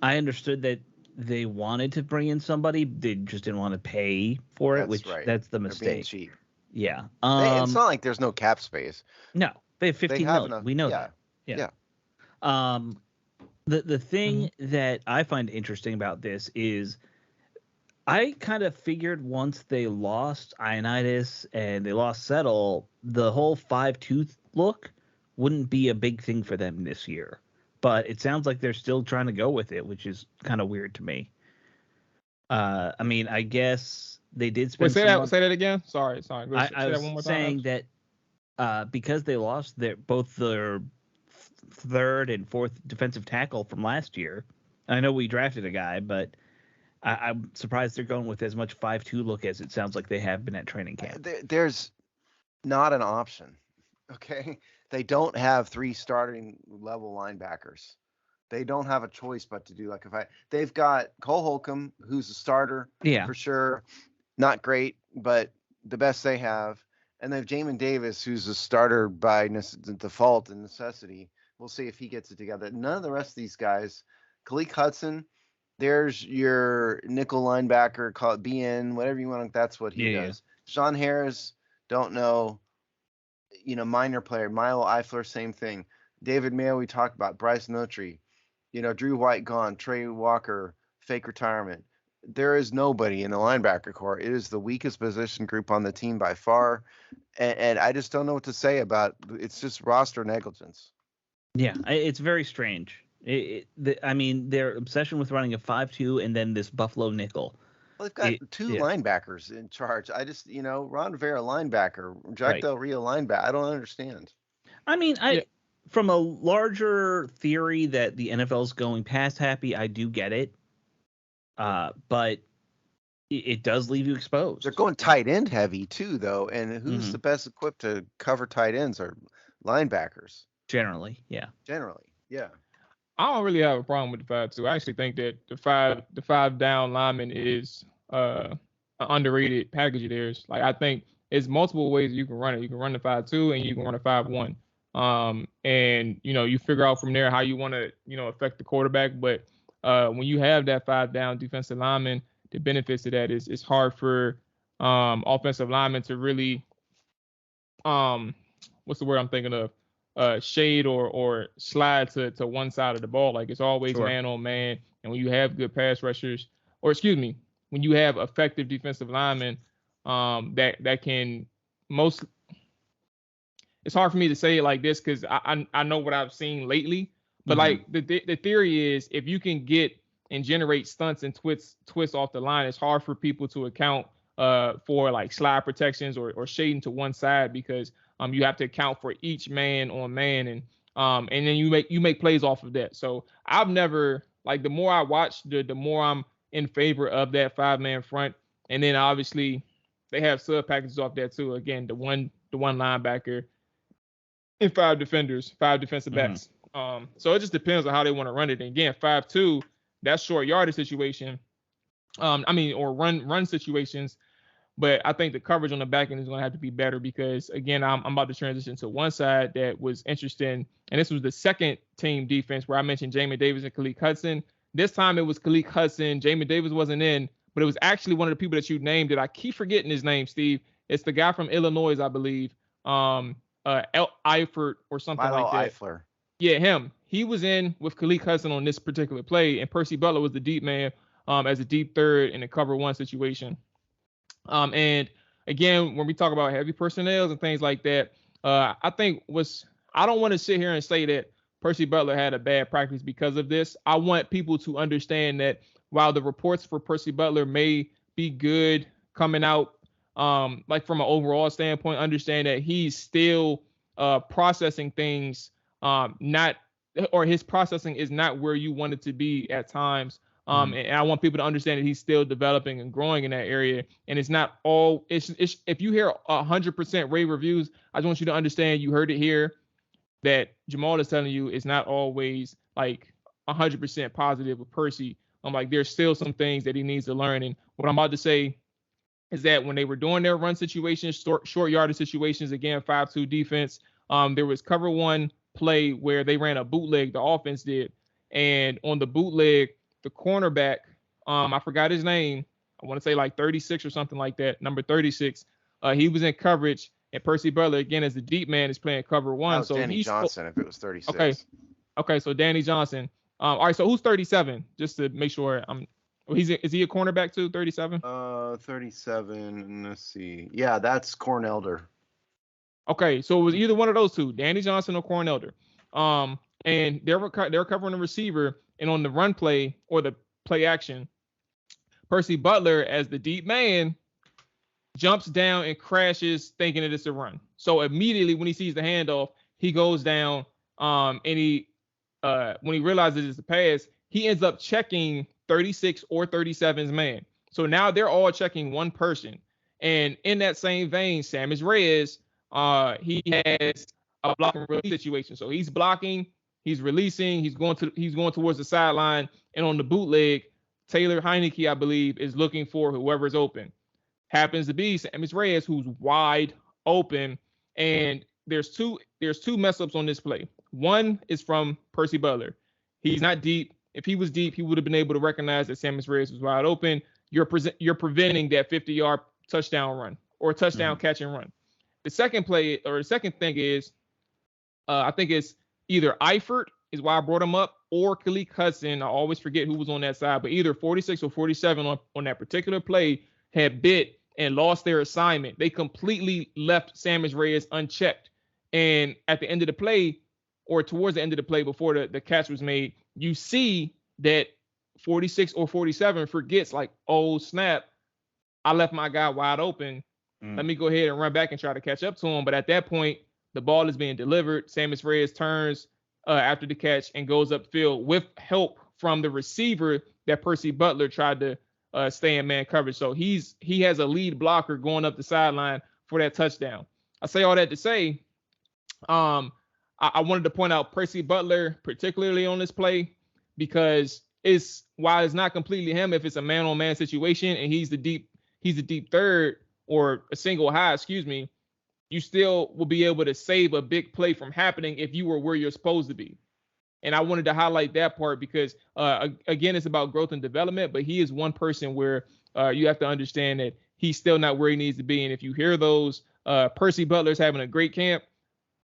I understood that they wanted to bring in somebody, they just didn't want to pay for it, that's the mistake. They're being cheap. Yeah. It's not like there's no cap space. No, they have 15 million. Enough, we know that. Yeah. The thing that I find interesting about this is I kind of figured once they lost Ioannidis and they lost Settle, the whole 5-2 look wouldn't be a big thing for them this year. But it sounds like they're still trying to go with it, which is kind of weird to me. I mean, I guess they did spend. Say that again. Sorry. I was one more saying time. That because they lost both their third and fourth defensive tackle from last year. I know we drafted a guy, but I'm surprised they're going with as much 5-2 look as it sounds like they have been at training camp. There's not an option. Okay. They don't have 3 starting level linebackers. They don't have a choice but to do they've got Cole Holcomb, who's a starter for sure. Not great, but the best they have. And they have Jamin Davis, who's a starter by default and necessity. We'll see if he gets it together. None of the rest of these guys. Khaleke Hudson, there's your nickel linebacker, call it BN, whatever you want. That's what he does. Sean Harris, don't know. Minor player. Milo Eifler, same thing. David Mayo, we talked about. Bryce Notary. Drew White gone. Trey Walker, fake retirement. There is nobody in the linebacker corps. It is the weakest position group on the team by far. And I just don't know what to say about it. It's just roster negligence. Yeah, it's very strange. I mean, their obsession with running a 5-2 and then this Buffalo nickel. Well, they've got 2 linebackers in charge. I just, Ron Rivera linebacker, Jack Del Rio linebacker. I don't understand. I mean, from a larger theory that the NFL is going pass happy, I do get it. But it does leave you exposed. They're going tight end heavy too, though. And who's the best equipped to cover tight ends are linebackers. Generally, yeah. I don't really have a problem with the 5-2. I actually think that the five down lineman is an underrated package of theirs. Like, I think it's multiple ways you can run it. You can run the 5-2 and you can run a 5-1. And you figure out from there how you want to affect the quarterback. But when you have that 5 down defensive lineman, the benefits of that is it's hard for offensive linemen to really what's the word I'm thinking of? Shade or slide to one side of the ball. Like, it's always man on man. And when you have good pass rushers, when you have effective defensive linemen, that can it's hard for me to say it like this because I know what I've seen lately. But like the theory is, if you can get and generate stunts and twists off the line, it's hard for people to account for like slide protections or shading to one side because You have to account for each man on man, and then you make plays off of that. So I've never, like, the more I watch, the more I'm in favor of that 5-man front. And then obviously they have sub packages off that too. Again, the one linebacker and 5 defenders, 5 defensive backs. So it just depends on how they want to run it. And again, 5-2, that short yardage situation. Or run situations. But I think the coverage on the back end is going to have to be better because, again, I'm about to transition to one side that was interesting. And this was the second team defense where I mentioned Jamin Davis and Khaleke Hudson. This time it was Khaleke Hudson. Jamin Davis wasn't in, but it was actually one of the people that you named that I keep forgetting his name, Steve. It's the guy from Illinois, I believe. Eifert or something like that. Eifler. Yeah, him. He was in with Khaleke Hudson on this particular play, and Percy Butler was the deep man as a deep third in a cover 1 situation. And again, when we talk about heavy personnel and things like that, I don't want to sit here and say that Percy Butler had a bad practice because of this. I want people to understand that while the reports for Percy Butler may be good coming out, like from an overall standpoint, understand that he's still processing things, his processing is not where you want it to be at times. And I want people to understand that he's still developing and growing in that area. And it's not all. It's if you hear 100% rave reviews, I just want you to understand. You heard it here that Jamual is telling you it's not always like 100% positive with Percy. I'm like, there's still some things that he needs to learn. And what I'm about to say is that when they were doing their run situations, short yardage situations, again 5-2 defense, there was cover 1 play where they ran a bootleg. The offense did, and on the bootleg, the cornerback, I forgot his name. I want to say like 36 or something like that. Number 36. He was in coverage, and Percy Butler, again, as the deep man, is playing cover 1. That was so Danny Johnson if it was 36. Okay. So Danny Johnson. All right. So who's 37? Just to make sure is he a cornerback too? 37. 37. Let's see. Yeah, that's Corn Elder. Okay, so it was either one of those two, Danny Johnson or Corn Elder. And they're covering the receiver, and on the run play or the play action, Percy Butler, as the deep man, jumps down and crashes thinking that it's a run. So immediately when he sees the handoff, he goes down, and when he realizes it's a pass, he ends up checking 36 or 37's man. So now they're all checking one person. And in that same vein, Sammis Reyes, he has a block and release situation. So he's blocking, he's releasing, he's going towards the sideline, and on the bootleg, Taylor Heineke, I believe, is looking for whoever's open. Happens to be Sammis Reyes, who's wide open, and there's two mess ups on this play. One is from Percy Butler. He's not deep. If he was deep, he would have been able to recognize that Sammis Reyes was wide open. You're preventing that 50-yard touchdown run or touchdown catch and run. The second play or the second thing is, I think it's either Eifert is why I brought him up, or Khaleke Hudson. I always forget who was on that side, but either 46 or 47 on that particular play had bit and lost their assignment. They completely left Sammis Reyes unchecked. And at the end of the play, or towards the end of the play before the catch was made, you see that 46 or 47 forgets, like, oh, snap, I left my guy wide open. Let me go ahead and run back and try to catch up to him. But at that point, the ball is being delivered. Sammis Reyes turns after the catch and goes upfield with help from the receiver that Percy Butler tried to stay in man coverage. So he has a lead blocker going up the sideline for that touchdown. I say all that to say, I wanted to point out Percy Butler, particularly on this play, because while it's not completely him, if it's a man-on-man situation and he's the deep third or a single high, you still will be able to save a big play from happening if you were where you're supposed to be. And I wanted to highlight that part because, again, it's about growth and development, but he is one person where you have to understand that he's still not where he needs to be. And if you hear those, Percy Butler's having a great camp,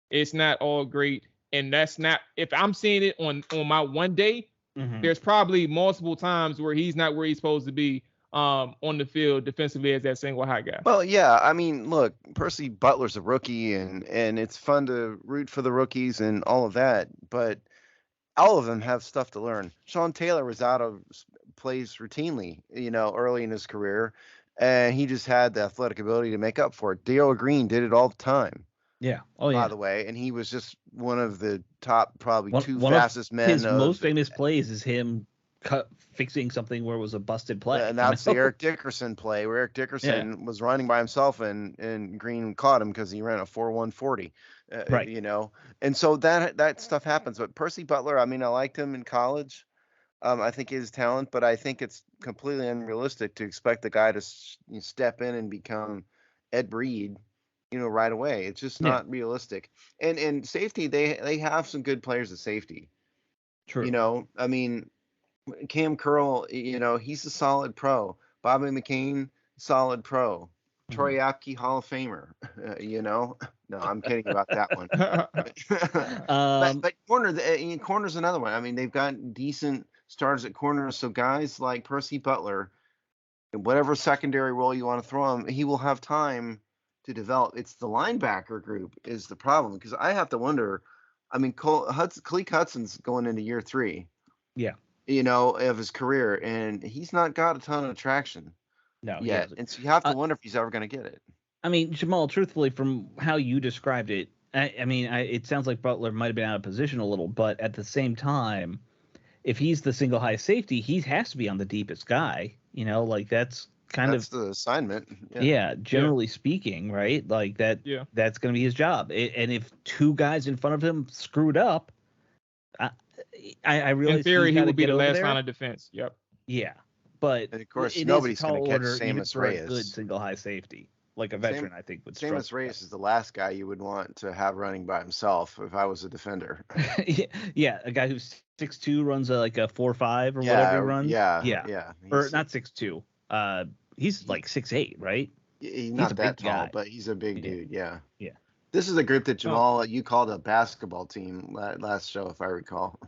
it's not all great. And that's not, if I'm seeing it on my one day, there's probably multiple times where he's not where he's supposed to be on the field defensively as that single high guy. Well, yeah, I mean, look, Percy Butler's a rookie, and it's fun to root for the rookies and all of that, but all of them have stuff to learn. Sean Taylor was out of plays routinely, early in his career, and he just had the athletic ability to make up for it. Darryl Green did it all the time. Yeah. Oh yeah. By the way, and he was just one of the top, probably two fastest men. His most famous plays is him fixing something where it was a busted play. And that's the Eric Dickerson play, where Eric Dickerson was running by himself, and Green caught him because he ran a 4.140. Right. And so that stuff happens. But Percy Butler, I mean, I liked him in college. I think his talent, but I think it's completely unrealistic to expect the guy to step in and become Ed Reed, right away. It's just not realistic. And safety, they have some good players at safety. True. I mean, Cam Curl, he's a solid pro. Bobby McCain, solid pro. Troy Apke, Hall of Famer. No, I'm kidding about that one. But corner's another one. I mean, they've got decent starters at corner. So guys like Percy Butler, whatever secondary role you want to throw him, he will have time to develop. It's the linebacker group is the problem, because I have to wonder. I mean, Khaleke Hudson's going into year 3. Yeah. Of his career, and he's not got a ton of traction yet. And so you have to wonder if he's ever going to get it. I mean, Jamual, truthfully, from how you described it, it sounds like Butler might have been out of position a little, but at the same time, if he's the single high safety, he has to be on the deepest guy. That's the assignment. Yeah, generally speaking, right? Like that. Yeah. That's going to be his job. And if two guys in front of him screwed up, I realize in theory he would be the last line of defense. Yep. Yeah, but and of course nobody's going to catch Seamus Reyes. A good single high safety, like a veteran, I think would. Seamus Reyes is the last guy you would want to have running by himself if I was a defender. Yeah, a guy who's 6'2", runs like a 4.5 or whatever he runs. Yeah. Or not 6'2". He's like 6'8", right? He's not that tall, guy. But he's a big dude. Yeah. Yeah. This is a group that Jamual, you called a basketball team last show, if I recall.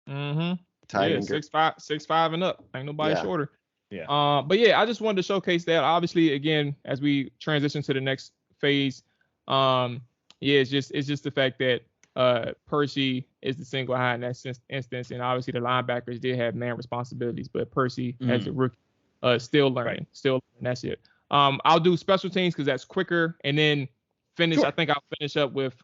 Mm-hmm. Yeah, 6'5" and up. Ain't nobody shorter. Yeah. But yeah, I just wanted to showcase that. Obviously, again, as we transition to the next phase, it's just the fact that Percy is the single high in that instance, and obviously the linebackers did have man responsibilities, but Percy as a rookie, still learning. That's it. I'll do special teams because that's quicker, and then finish. Sure. I think I'll finish up with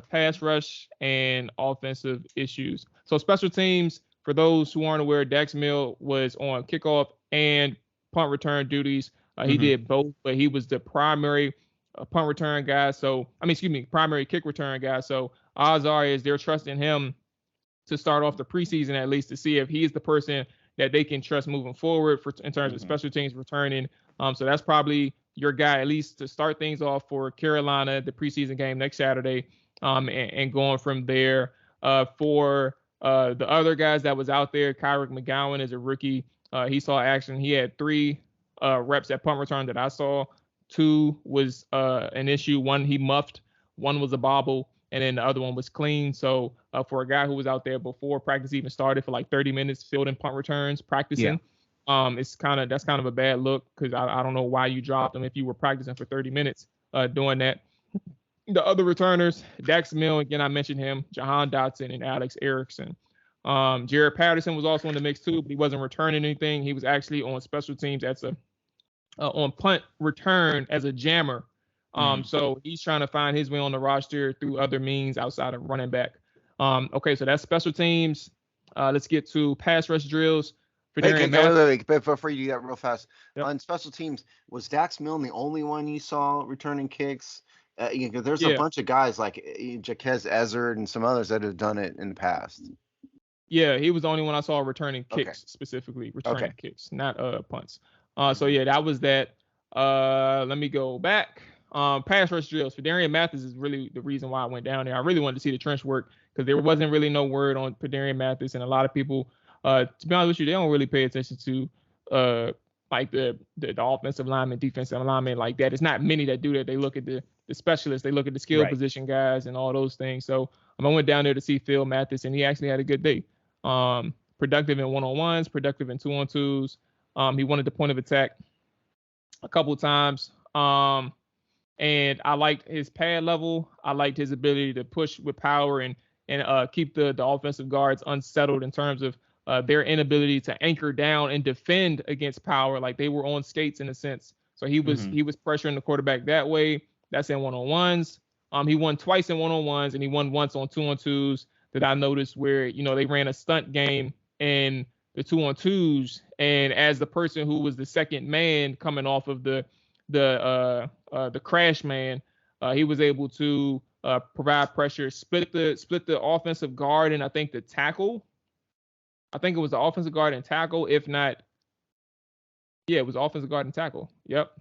pass rush and offensive issues. So special teams, for those who aren't aware, Dax Milne was on kickoff and punt return duties. He did both, but he was the primary punt return guy. Primary kick return guy. So odds are is they're trusting him to start off the preseason at least to see if he's the person that they can trust moving forward in terms of special teams returning. So that's probably your guy at least to start things off for Carolina, the preseason game next Saturday, and going from there. For the other guys that was out there, Kyrie McGowan is a rookie. He saw action. He had 3 reps at punt return that I saw. 2 was an issue. 1 he muffed. 1 was a bobble. And then the other one was clean. So for a guy who was out there before practice even started for like 30 minutes fielding punt returns, practicing, that's kind of a bad look because I don't know why you dropped him if you were practicing for 30 minutes doing that. The other returners, Dax Milne, again, I mentioned him, Jahan Dotson and Alex Erickson. Jared Patterson was also in the mix too, but he wasn't returning anything. He was actually on special teams on punt return as a jammer. So he's trying to find his way on the roster through other means outside of running back. Okay, so that's special teams. Let's get to pass rush drills. Wait, before you do that real fast, on special teams, was Dax Milne the only one you saw returning kicks? There's a bunch of guys like Jaquez Ezzard and some others that have done it in the past. Yeah, he was the only one I saw returning kicks, specifically returning kicks, not punts. So yeah, that was that. Let me go back. Pass rush drills for Darian Mathis is really the reason why I went down there. I really wanted to see the trench work because there wasn't really no word on Darian Mathis, and a lot of people, to be honest with you, they don't really pay attention to like the offensive lineman, defensive lineman like that. It's not many that do that. They look at the specialists, they look at the skill position guys and all those things. So I went down there to see Phil Mathis, and he actually had a good day. Productive in one-on-ones, productive in two-on-twos. He wanted the point of attack a couple times. And I liked his pad level. I liked his ability to push with power and keep the offensive guards unsettled in terms of their inability to anchor down and defend against power, like they were on skates in a sense. So he was pressuring the quarterback that way. That's in one-on-ones. He won twice in 1-on-1s, and he won once on 2-on-2s that I noticed where, they ran a stunt game in the 2-on-2s. And as the person who was the second man coming off of the crash man, he was able to provide pressure, split the offensive guard, and I think the tackle. I think it was the offensive guard and tackle. If not, yeah, it was offensive guard and tackle. Yep.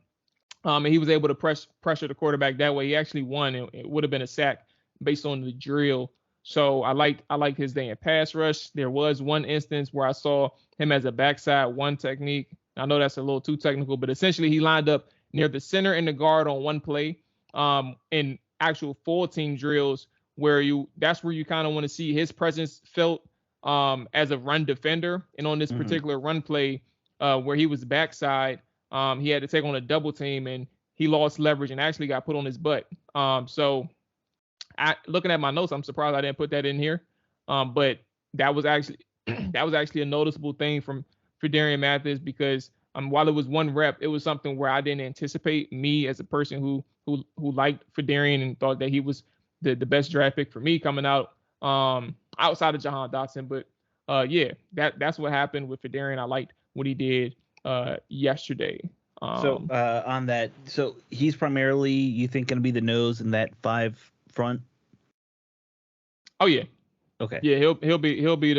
And he was able to pressure the quarterback that way. He actually won. It would have been a sack based on the drill. So I like his day in pass rush. There was one instance where I saw him as a backside one technique. I know that's a little too technical, but essentially he lined up near the center and the guard on one play. In actual full team drills that's where you kind of want to see his presence felt as a run defender. And on this particular run play where he was backside, he had to take on a double team and he lost leverage and actually got put on his butt. So looking at my notes, I'm surprised I didn't put that in here. But that was actually a noticeable thing for Darian Mathis because while it was one rep, it was something where I didn't anticipate. Me as a person who liked Darian and thought that he was the best draft pick for me coming out outside of Jahan Dotson. But that's what happened with Darian. I liked what he did yesterday. So on that, so he's primarily, you think, going to be the nose in that 5 front? Oh yeah. Okay. Yeah, he'll be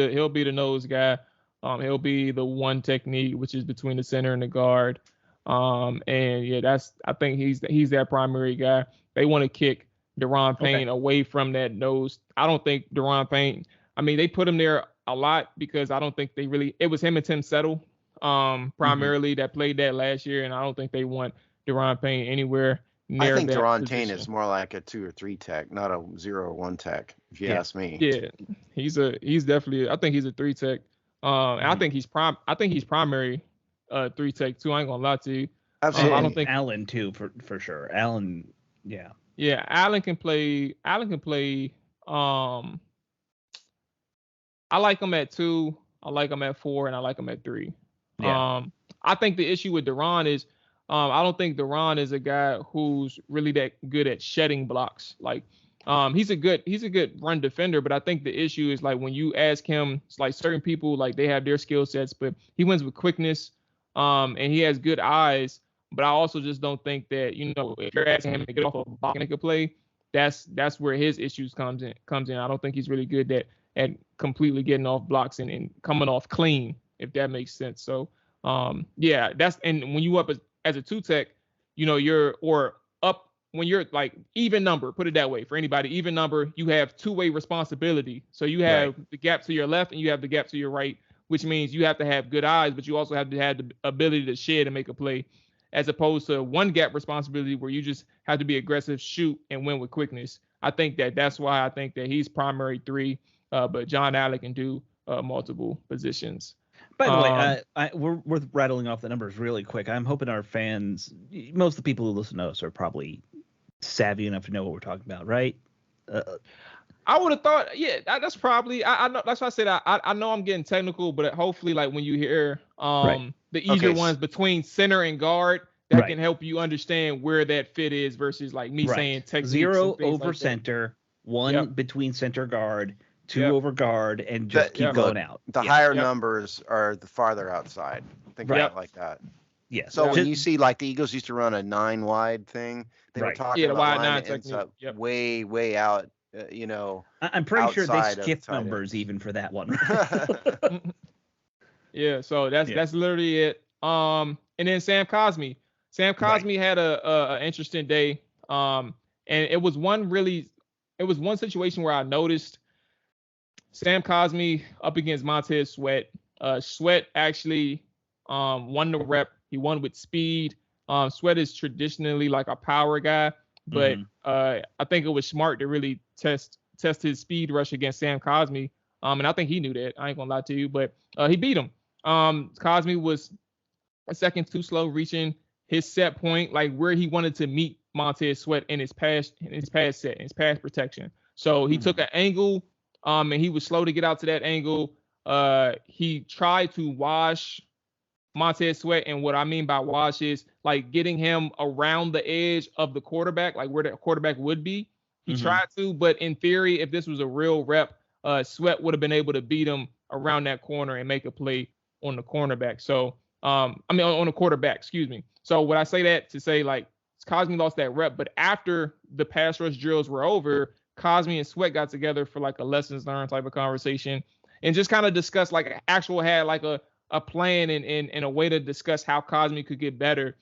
the nose guy. He'll be the one technique, which is between the center and the guard. And yeah, I think he's that primary guy. They want to kick Daron Payne away from that nose. I don't think Daron Payne. I mean, they put him there a lot because I don't think it was him and Tim Settle primarily that played that last year, and I don't think they want Daron Payne anywhere near. I think that Daron position. Payne is more like a 2 or 3 tech, not a 0 or 1 tech, if you ask me. Yeah, he's definitely. I think he's a 3 tech. And I think he's primary 3 tech too. I ain't gonna lie to you. Absolutely. I don't think Allen too for sure. Allen, yeah. Yeah, Allen can play. I like him at 2. I like him at 4, and I like him at 3. Yeah. I think the issue with Daron is I don't think Daron is a guy who's really that good at shedding blocks. Like he's a good run defender, but I think the issue is like when you ask him, it's like certain people like they have their skill sets, but he wins with quickness and he has good eyes. But I also just don't think that, if you're asking him to get off a block and make a play, that's where his issues comes in. I don't think he's really good at completely getting off blocks and coming off clean, if that makes sense. So and when you up as a 2 tech, you're up when you're like even number, put it that way, for anybody, even number, you have 2-way responsibility. So you have the gap to your left and you have the gap to your right, which means you have to have good eyes, but you also have to have the ability to shed and make a play, as opposed to one gap responsibility where you just have to be aggressive, shoot, and win with quickness. I think that's why I think that he's primary 3, but John Allen can do multiple positions. By the way, we're rattling off the numbers really quick. I'm hoping our fans, most of the people who listen to us, are probably savvy enough to know what we're talking about, right? I would have thought, yeah, that's probably. I know that's why I said I know I'm getting technical, but hopefully, like when you hear the easier ones between center and guard, that can help you understand where that fit is versus like me saying techniques. 0 over like center, 1 between center guard, 2 over guard, and just keep going out. The higher numbers are the farther outside. Think about it like that. Yeah. So when you see like the Eagles used to run a 9 wide thing, they were talking about wide 9 technique. Way out. I'm pretty sure they skipped numbers even for that one. Yeah. So that's literally it. And then Sam Cosmi. Had a interesting day. And it was one situation where I noticed Sam Cosmi up against Montez Sweat. Sweat actually won the rep. He won with speed. Sweat is traditionally like a power guy, but I think it was smart to really test his speed rush against Sam Cosmi. And I think he knew that. I ain't gonna lie to you, but he beat him. Cosmi was a second too slow reaching his set point, like where he wanted to meet Montez Sweat in his pass protection. So he took an angle. And he was slow to get out to that angle. He tried to wash Montez Sweat, and what I mean by wash is like getting him around the edge of the quarterback, like where the quarterback would be. He tried to, but in theory, if this was a real rep, Sweat would have been able to beat him around that corner and make a play on the cornerback. So, on the quarterback, excuse me. So would I say that to say, like, Cosmi lost that rep, but after the pass rush drills were over, Cosmi and Sweat got together for like a lessons learned type of conversation and just kind of discussed, like, had like a plan and a way to discuss how Cosmi could get better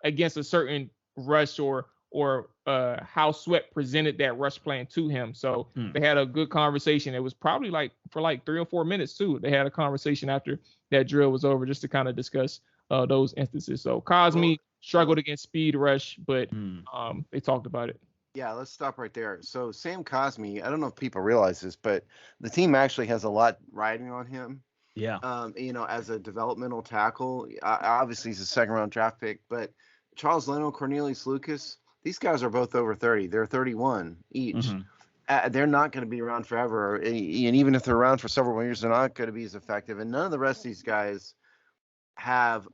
against a certain rush or how Sweat presented that rush plan to him. So they had a good conversation. It was probably like for like 3 or 4 minutes too. They had a conversation after that drill was over just to kind of discuss those instances. So Cosmi struggled against speed rush, but they talked about it. Yeah, let's stop right there. So Sam Cosmi, I don't know if people realize this, but the team actually has a lot riding on him. Yeah. As a developmental tackle, obviously he's a second-round draft pick, but Charles Leno, Cornelius Lucas, these guys are both over 30. They're 31 each. They're not going to be around forever. And even if they're around for several years, they're not going to be as effective. And none of the rest of these guys have,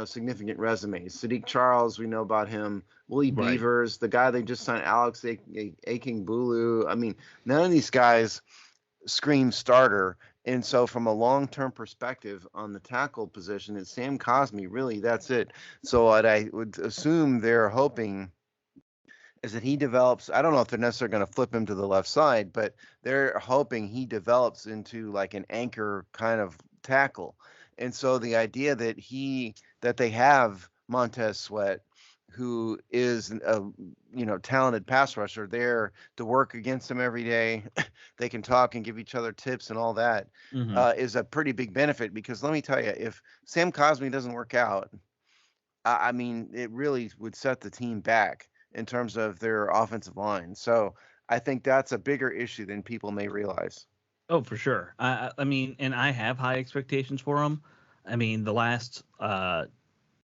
significant resumes. Sadiq Charles, we know about him. Willie Beavers, the guy they just signed, Alex Akingbulu. I mean, none of these guys scream starter. And so from a long-term perspective on the tackle position, it's Sam Cosmi, really, that's it. So what I would assume they're hoping is that he develops. I don't know if they're necessarily going to flip him to the left side, but they're hoping he develops into like an anchor kind of tackle. And so the idea that they have Montez Sweat, who is a talented pass rusher, there to work against him every day. They can talk and give each other tips and all that, is a pretty big benefit, because let me tell you, if Sam Cosmi doesn't work out, I mean, it really would set the team back in terms of their offensive line. So I think that's a bigger issue than people may realize. Oh, for sure. I mean, and I have high expectations for him. I mean, the last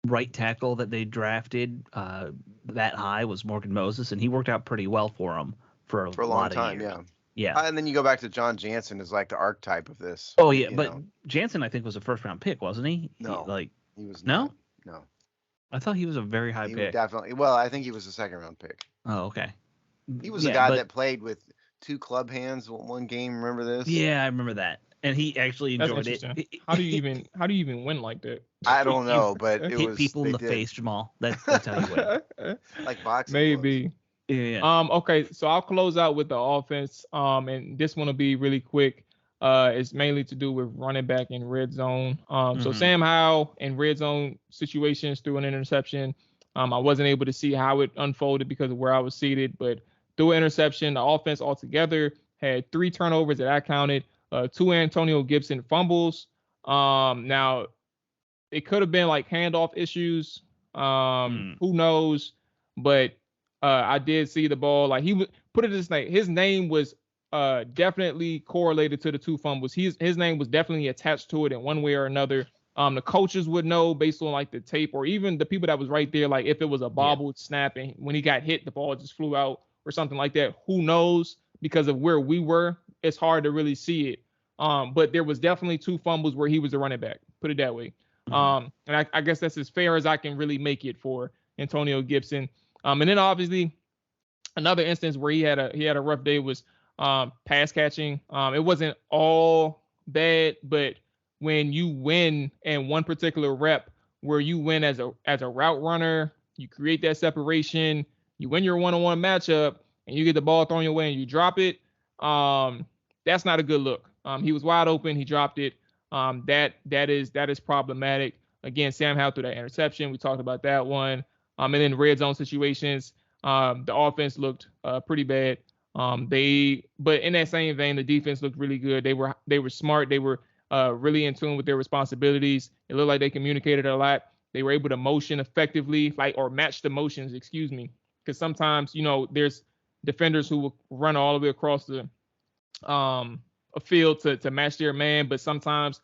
right tackle that they drafted that high was Morgan Moses, and he worked out pretty well for him for a long time. Yeah. And then you go back to John Jansen as like the archetype of this. Oh yeah, but Jansen I think was a first-round pick, wasn't he? No, he was no. Not. No, I thought he was a very high pick. Definitely. Well, I think he was a second-round pick. Oh, okay. He was a guy that played with 2 club hands one game. Remember this? Yeah, I remember that. And he actually enjoyed it. How do you even win like that? I don't know, but it hit was people in the face, Jamal. That's how you win. Like boxing. Maybe. Yeah. Okay, so I'll close out with the offense. And this one will be really quick. It's mainly to do with running back in red zone. So Sam Howell in red zone situations threw an interception. I wasn't able to see how it unfolded because of where I was seated, but threw an interception. The offense altogether had 3 turnovers that I counted. 2 Antonio Gibson fumbles. Now it could have been like handoff issues. Who knows? But I did see the ball. Like he put it this way, his name was definitely correlated to the 2 fumbles. His name was definitely attached to it in one way or another. The coaches would know based on like the tape, or even the people that was right there. Like if it was a bobbled snap and when he got hit, the ball just flew out or something like that. Who knows? Because of where we were, it's hard to really see it. But there was definitely 2 fumbles where he was a running back. Put it that way. And I guess that's as fair as I can really make it for Antonio Gibson. And then obviously another instance where he had a rough day was pass catching. It wasn't all bad, but when you win in one particular rep where you win as a route runner, you create that separation, you win your one-on-one matchup, and you get the ball thrown your way and you drop it. That's not a good look. He was wide open. He dropped it. That is problematic. Again, Sam Howell threw that interception. We talked about that one. And then red zone situations, the offense looked pretty bad. But in that same vein, the defense looked really good. They were smart. They were really in tune with their responsibilities. It looked like they communicated a lot. They were able to motion effectively, or match the motions. Excuse me, because sometimes there's defenders who will run all the way across the a field to match their man, but sometimes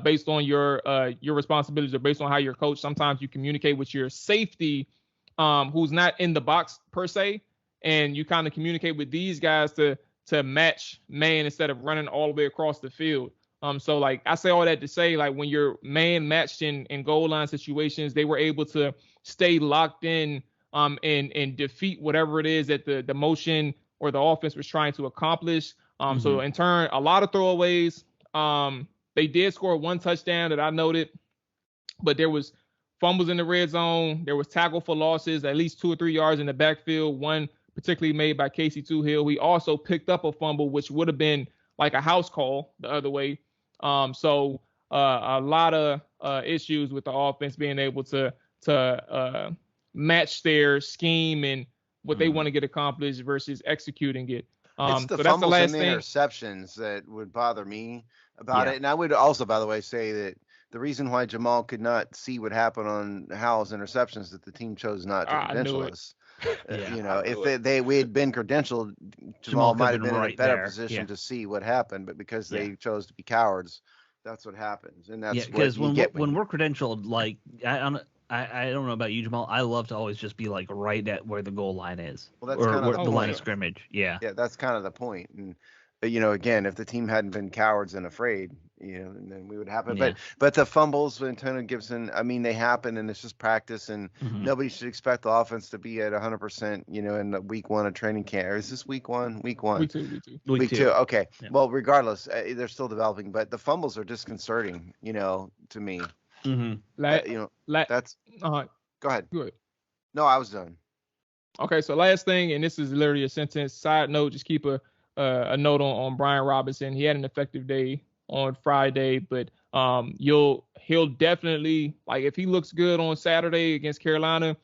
based on your responsibilities or based on how you're coached, sometimes you communicate with your safety who's not in the box per se, and you kind of communicate with these guys to match man instead of running all the way across the field. So like I say all that to say, like when you're man matched in goal line situations, they were able to stay locked in and defeat whatever it is that the motion or the offense was trying to accomplish. So in turn, a lot of throwaways. They did score one touchdown that I noted, but there was fumbles in the red zone. There was tackle for losses, at least 2 or 3 yards in the backfield. One particularly made by Casey Toohill. He also picked up a fumble, which would have been like a house call the other way. So a lot of issues with the offense being able to match their scheme and what they want to get accomplished versus executing it. It's the so fumbles that's the last and the thing. interceptions that would bother me about it. And I would also, by the way, say that the reason why Jamual could not see what happened on Howell's interceptions is that the team chose not to credential us. If we had been credentialed, Jamual might have been in a better position to see what happened, but because they chose to be cowards, that's what happens. And that's because when we're credentialed, like I don't know about you, Jamual. I love to always just be like right at where the goal line is, well, that's kind of the line of scrimmage. Yeah, that's kind of the point. And again, if the team hadn't been cowards and afraid, then we would happen. Yeah. But the fumbles with Antonio Gibson, I mean, they happen, and it's just practice, and nobody should expect the offense to be at 100%, in the week 1 of training camp. Or is this week 1? Week 1. Week two. Okay. Yeah. Well, regardless, they're still developing, but the fumbles are disconcerting, to me. That's. Go ahead. Good. No, I was done. Okay, so last thing, and this is literally a sentence. Side note, just keep a note on Brian Robinson. He had an effective day on Friday, but he'll definitely, like, if he looks good on Saturday against Carolina,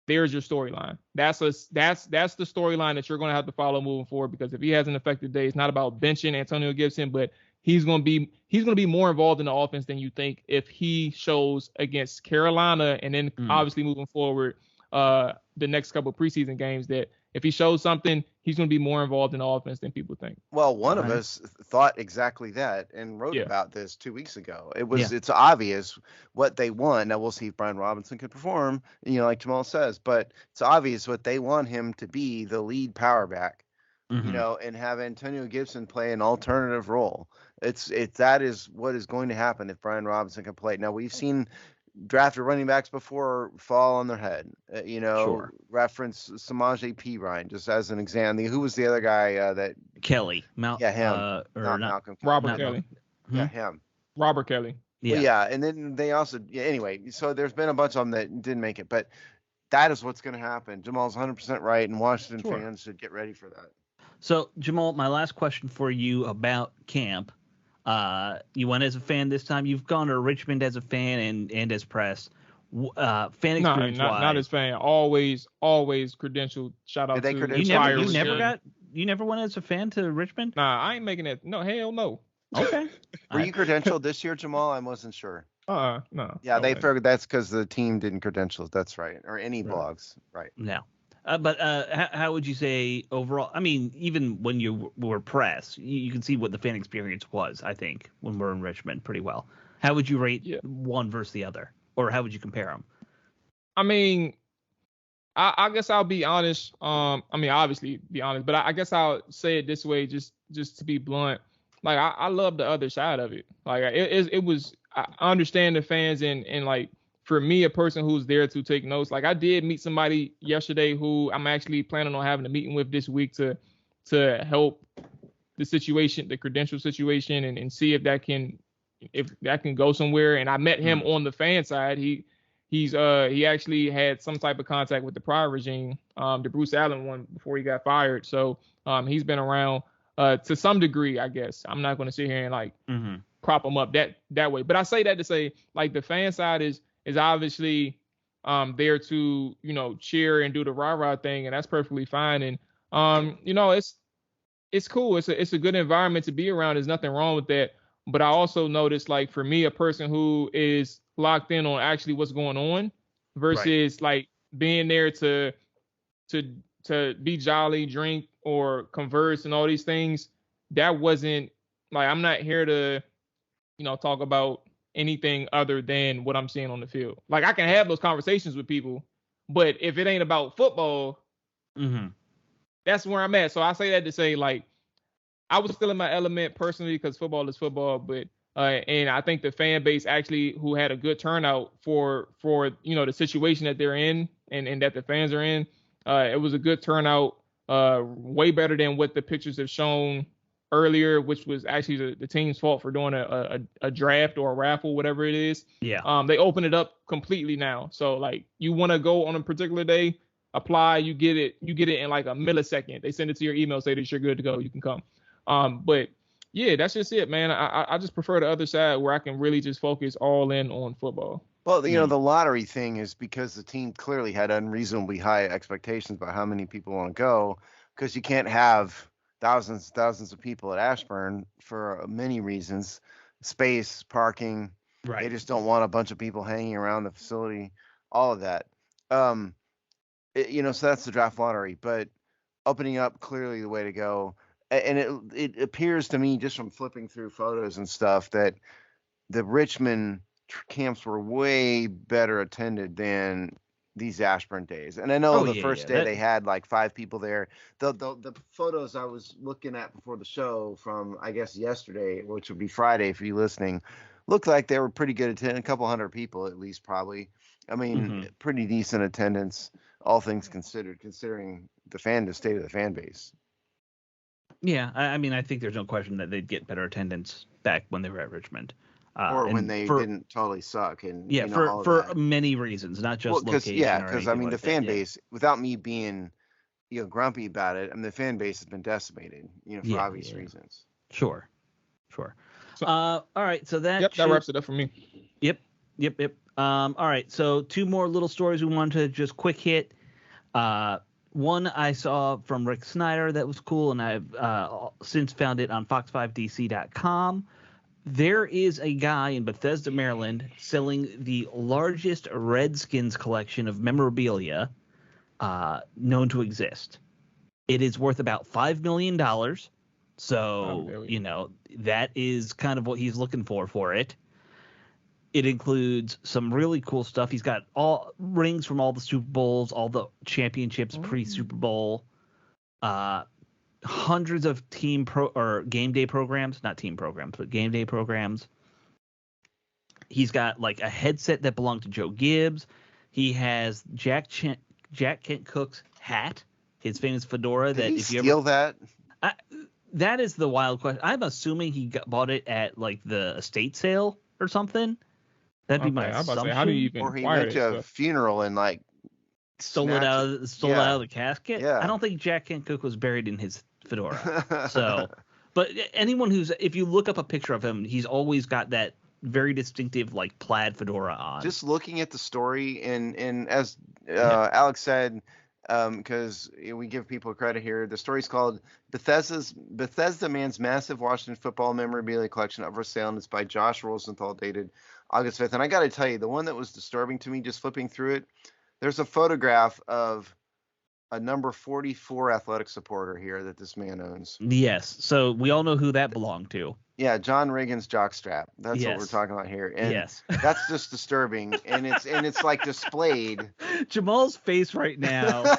there's your storyline. That's the storyline that you're going to have to follow moving forward, because if he has an effective day, it's not about benching Antonio Gibson, but he's going to be more involved in the offense than you think if he shows against Carolina, and then obviously moving forward the next couple of preseason games, that if he shows something, he's going to be more involved in the offense than people think. Well, one of us thought exactly that and wrote about this 2 weeks ago. It's obvious what they want. Now we'll see if Brian Robinson can perform, like Jamual says, but it's obvious what they want him to be, the lead power back, and have Antonio Gibson play an alternative role. That is what is going to happen if Brian Robinson can play. Now we've seen drafted running backs before fall on their head, reference Samaje Perine just as an example. Who was the other guy that Kelly? Him. Not Malcolm. Robert Kelly. Yeah, him. Robert Kelly. Yeah. Well, and then they also, anyway, so there's been a bunch of them that didn't make it, but that is what's going to happen. Jamal's 100% right, and Washington fans should get ready for that. So, Jamual, my last question for you about camp. You went as a fan this time. You've gone to Richmond as a fan and as press. Fan experience wise, not as fan. Always credentialed. Shout out to you never went as a fan to Richmond? Nah, I ain't making it. No, hell no. Okay. Were you credentialed this year, Jamual? I wasn't sure. No. Yeah, they figured that's because the team didn't credential. That's right. Or any blogs, right? No. But how would you say overall? I mean, even when you were press, you can see what the fan experience was, I think, when we're in Richmond pretty well. How would you rate one versus the other? Or how would you compare them? I mean, I guess I'll be honest. Obviously be honest, but I guess I'll say it this way, just to be blunt. Like, I love the other side of it. Like, it was, I understand the fans and like, for me, a person who's there to take notes, like I did meet somebody yesterday who I'm actually planning on having a meeting with this week to help the situation, the credential situation, and see if that can go somewhere. And I met him on the fan side. He actually had some type of contact with the prior regime, the Bruce Allen one, before he got fired. So he's been around to some degree, I guess. I'm not going to sit here and prop him up that way. But I say that to say, like, the fan side is obviously there to, cheer and do the rah-rah thing, and that's perfectly fine. And it's cool. It's a good environment to be around. There's nothing wrong with that. But I also noticed, like, for me, a person who is locked in on actually what's going on versus like being there to be jolly, drink, or converse and all these things, that wasn't, like, I'm not here to, talk about anything other than what I'm seeing on the field. Like, I can have those conversations with people, but if it ain't about football, that's where I'm at. So I say that to say, like, I was still in my element personally because football is football, but And I think the fan base actually, who had a good turnout for the situation that they're in and that the fans are in, it was a good turnout, way better than what the pictures have shown earlier, which was actually the team's fault for doing a draft or a raffle, whatever it is. Yeah. They open it up completely now. So like, you want to go on a particular day, apply, you get it in like a millisecond. They send it to your email, say that you're good to go, you can come. But yeah, that's just it, man. I just prefer the other side where I can really just focus all in on football. Well, the lottery thing is because the team clearly had unreasonably high expectations about how many people want to go, because you can't have thousands of people at Ashburn for many reasons: space, parking. Right. They just don't want a bunch of people hanging around the facility. All of that. So that's the draft lottery. But opening up, clearly the way to go. And it appears to me, just from flipping through photos and stuff, that the Richmond camps were way better attended than these Ashburn days. And I know the first day they had like 5 people there. The photos I was looking at before the show from, I guess, yesterday, which would be Friday for you listening, looked like they were pretty good attendance, a couple hundred people at least, probably. I mean, pretty decent attendance, all things considered, considering the state of the fan base. Yeah, I mean, I think there's no question that they'd get better attendance back when they were at Richmond. Or when they didn't totally suck. And for many reasons, not just location. Yeah, because I mean, the fan base, without me being grumpy about it, I mean, the fan base has been decimated, for obvious reasons. Sure. So, all right, so that that wraps it up for me. Yep. All right, so 2 more little stories we wanted to just quick hit. One I saw from Rick Snyder that was cool, and I've since found it on fox5dc.com. There is a guy in Bethesda, Maryland, selling the largest Redskins collection of memorabilia known to exist. It is worth about $5 million. So, that is kind of what he's looking for it. It includes some really cool stuff. He's got all rings from all the Super Bowls, all the championships pre-Super Bowl, hundreds of game day programs, not team programs, but game day programs. He's got like a headset that belonged to Joe Gibbs. He has Jack Kent Cook's hat, his famous fedora. Did he steal that? That is the wild question. I'm assuming he bought it at like the estate sale or something. That'd be my assumption. How do you even? Or he went to a funeral and like stole it out of the casket. Yeah. I don't think Jack Kent Cook was buried in his fedora. So, but anyone if you look up a picture of him, he's always got that very distinctive like plaid fedora on. Just looking at the story, and as Alex said, because we give people credit here, the story's called Bethesda Man's Massive Washington Football Memorabilia Collection Up for Sale, and it's by Josh Rosenthal, dated August 5th. And I got to tell you, the one that was disturbing to me just flipping through it, there's a photograph of a number 44 athletic supporter here that this man owns. Yes. So we all know who that belonged to. Yeah, John Reagan's jockstrap. That's what we're talking about here. And that's just disturbing. And it's like displayed. Jamal's face right now.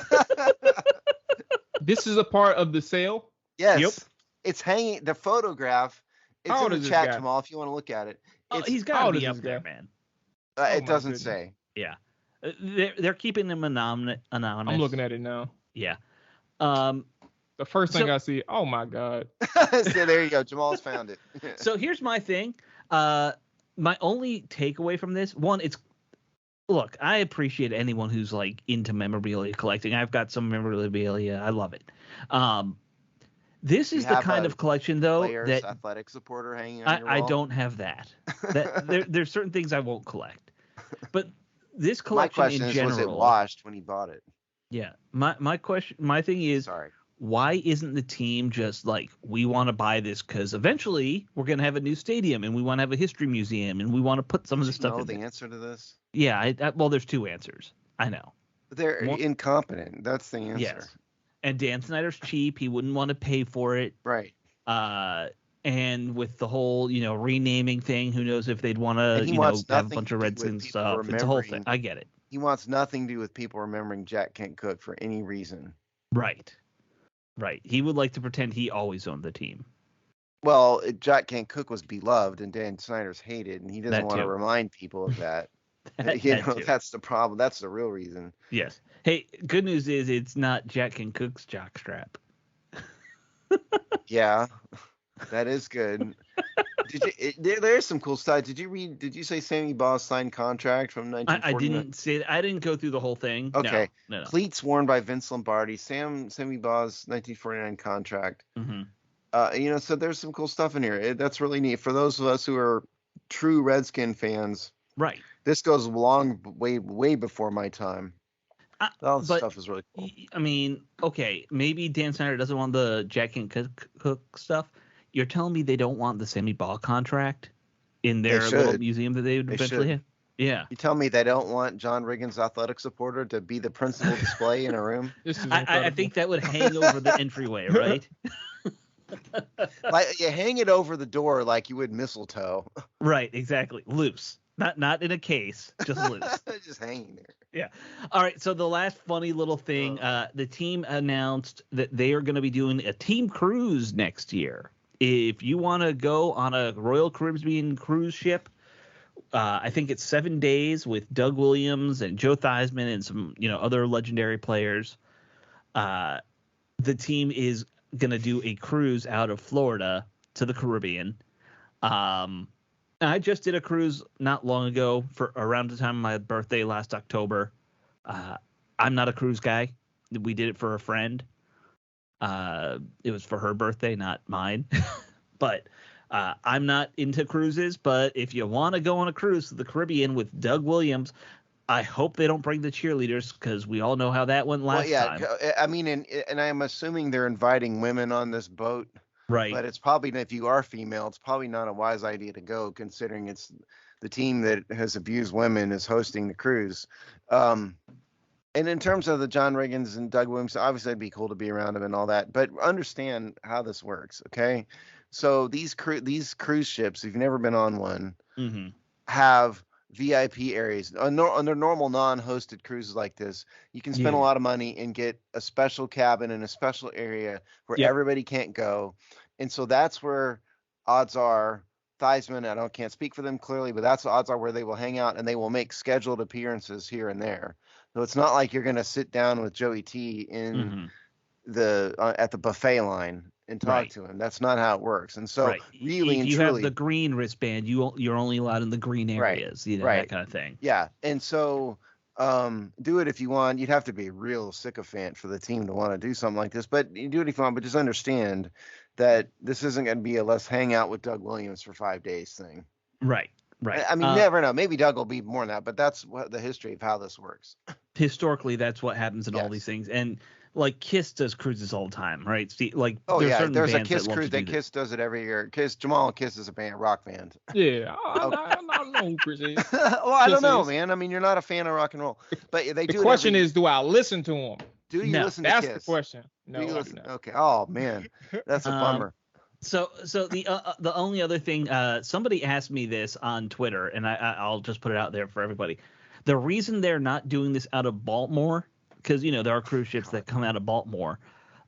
This is a part of the sale? Yes. Yep. It's hanging. The photograph. It's in the chat, Jamal, if you want to look at it. He's got to be up there, man. It doesn't say. Yeah. They're keeping him anonymous. I'm looking at it now. Yeah. The first thing I see, oh my God. So there you go. Jamal's found it. So here's my thing. My only takeaway from this, one, look, I appreciate anyone who's like into memorabilia collecting. I've got some memorabilia. I love it. This is the kind of collection, though, that athletic supporter hanging on your wall. I don't have that. There's certain things I won't collect, but this collection in general. My question is, was it washed when he bought it? Yeah. My thing is, why isn't the team just like, we want to buy this because eventually we're going to have a new stadium and we want to have a history museum and we want to put some of the stuff in the there. Answer to this? Yeah. Well, there's 2 answers. I know. They're incompetent. That's the answer. Yes. And Dan Snyder's cheap. He wouldn't want to pay for it. Right. And with the whole, renaming thing, who knows if they'd want to, have a bunch of Redskins stuff. It's a whole thing. I get it. He wants nothing to do with people remembering Jack Kent Cook for any reason. Right. He would like to pretend he always owned the team. Well, Jack Kent Cooke was beloved and Dan Snyder's hated, and he doesn't want to remind people of that. That's the problem. That's the real reason. Yes. Hey, good news is it's not Jack Kent Cooke's jockstrap. Yeah, that is good. There's some cool stuff. Did you say Sammy Baugh's signed contract from 1949? I didn't say that. I didn't go through the whole thing. Okay. No. Cleats worn by Vince Lombardi. Sammy Baugh's 1949 contract. Mm-hmm. So there's some cool stuff in here. That's really neat for those of us who are true Redskin fans. Right. This goes way before my time. All this stuff is really cool. I mean, okay, maybe Dan Snyder doesn't want the Jack Kent Cooke stuff. You're telling me they don't want the Sammy Baugh contract in their little museum that they would eventually have? Yeah. You tell me they don't want John Riggins' athletic supporter to be the principal display in a room? I think that would hang over the entryway, right? Like you hang it over the door like you would mistletoe. Right, exactly. Loose. Not in a case, just loose. Just hanging there. Yeah. All right. So the last funny little thing, the team announced that they are going to be doing a team cruise next year. If you want to go on a Royal Caribbean cruise ship, I think it's 7 days with Doug Williams and Joe Theismann and some other legendary players. The team is going to do a cruise out of Florida to the Caribbean. I just did a cruise not long ago for around the time of my birthday last October. I'm not a cruise guy. We did it for a friend. It was for her birthday, not mine. But I'm not into cruises. But if you want to go on a cruise to the Caribbean with Doug Williams, I hope they don't bring the cheerleaders because we all know how that went last time. I mean, and I'm assuming they're inviting women on this boat. Right. But it's probably, if you are female, it's probably not a wise idea to go, considering it's the team that has abused women is hosting the cruise. And in terms of the John Riggins and Doug Williams, obviously it'd be cool to be around them and all that. But understand how this works, okay? So these cruise ships, if you've never been on one, have VIP areas. Under normal non-hosted cruises like this, you can spend a lot of money and get a special cabin in a special area where everybody can't go. And so that's where odds are Theismann, I can't speak for them clearly, but that's the odds are where they will hang out and they will make scheduled appearances here and there. So it's not like you're going to sit down with Joey T in at the buffet line and talk to him. That's not how it works. And so really, if you have the green wristband, you're only allowed in the green areas, that kind of thing. Yeah. And so do it if you want. You'd have to be a real sycophant for the team to want to do something like this, but you do it if you want, but just understand that this isn't going to be a let's hang out with Doug Williams for 5 days thing. Right. I mean, never know. Maybe Doug will be more than that, but that's what the history of how this works. Historically, that's what happens in all these things. And like Kiss does cruises all the time, right? See, like there's a Kiss cruise that Kiss does it every year. Jamual and Kiss is a rock band. Yeah, I don't know who Chris is. Well, I don't know, man. I mean, you're not a fan of rock and roll, but they do. The question is, do I listen to them? Do you listen to Kiss? That's the question. No, okay. Oh man, that's a bummer. So the only other thing, somebody asked me this on Twitter, and I'll just put it out there for everybody. The reason they're not doing this out of Baltimore, because there are cruise ships that come out of Baltimore,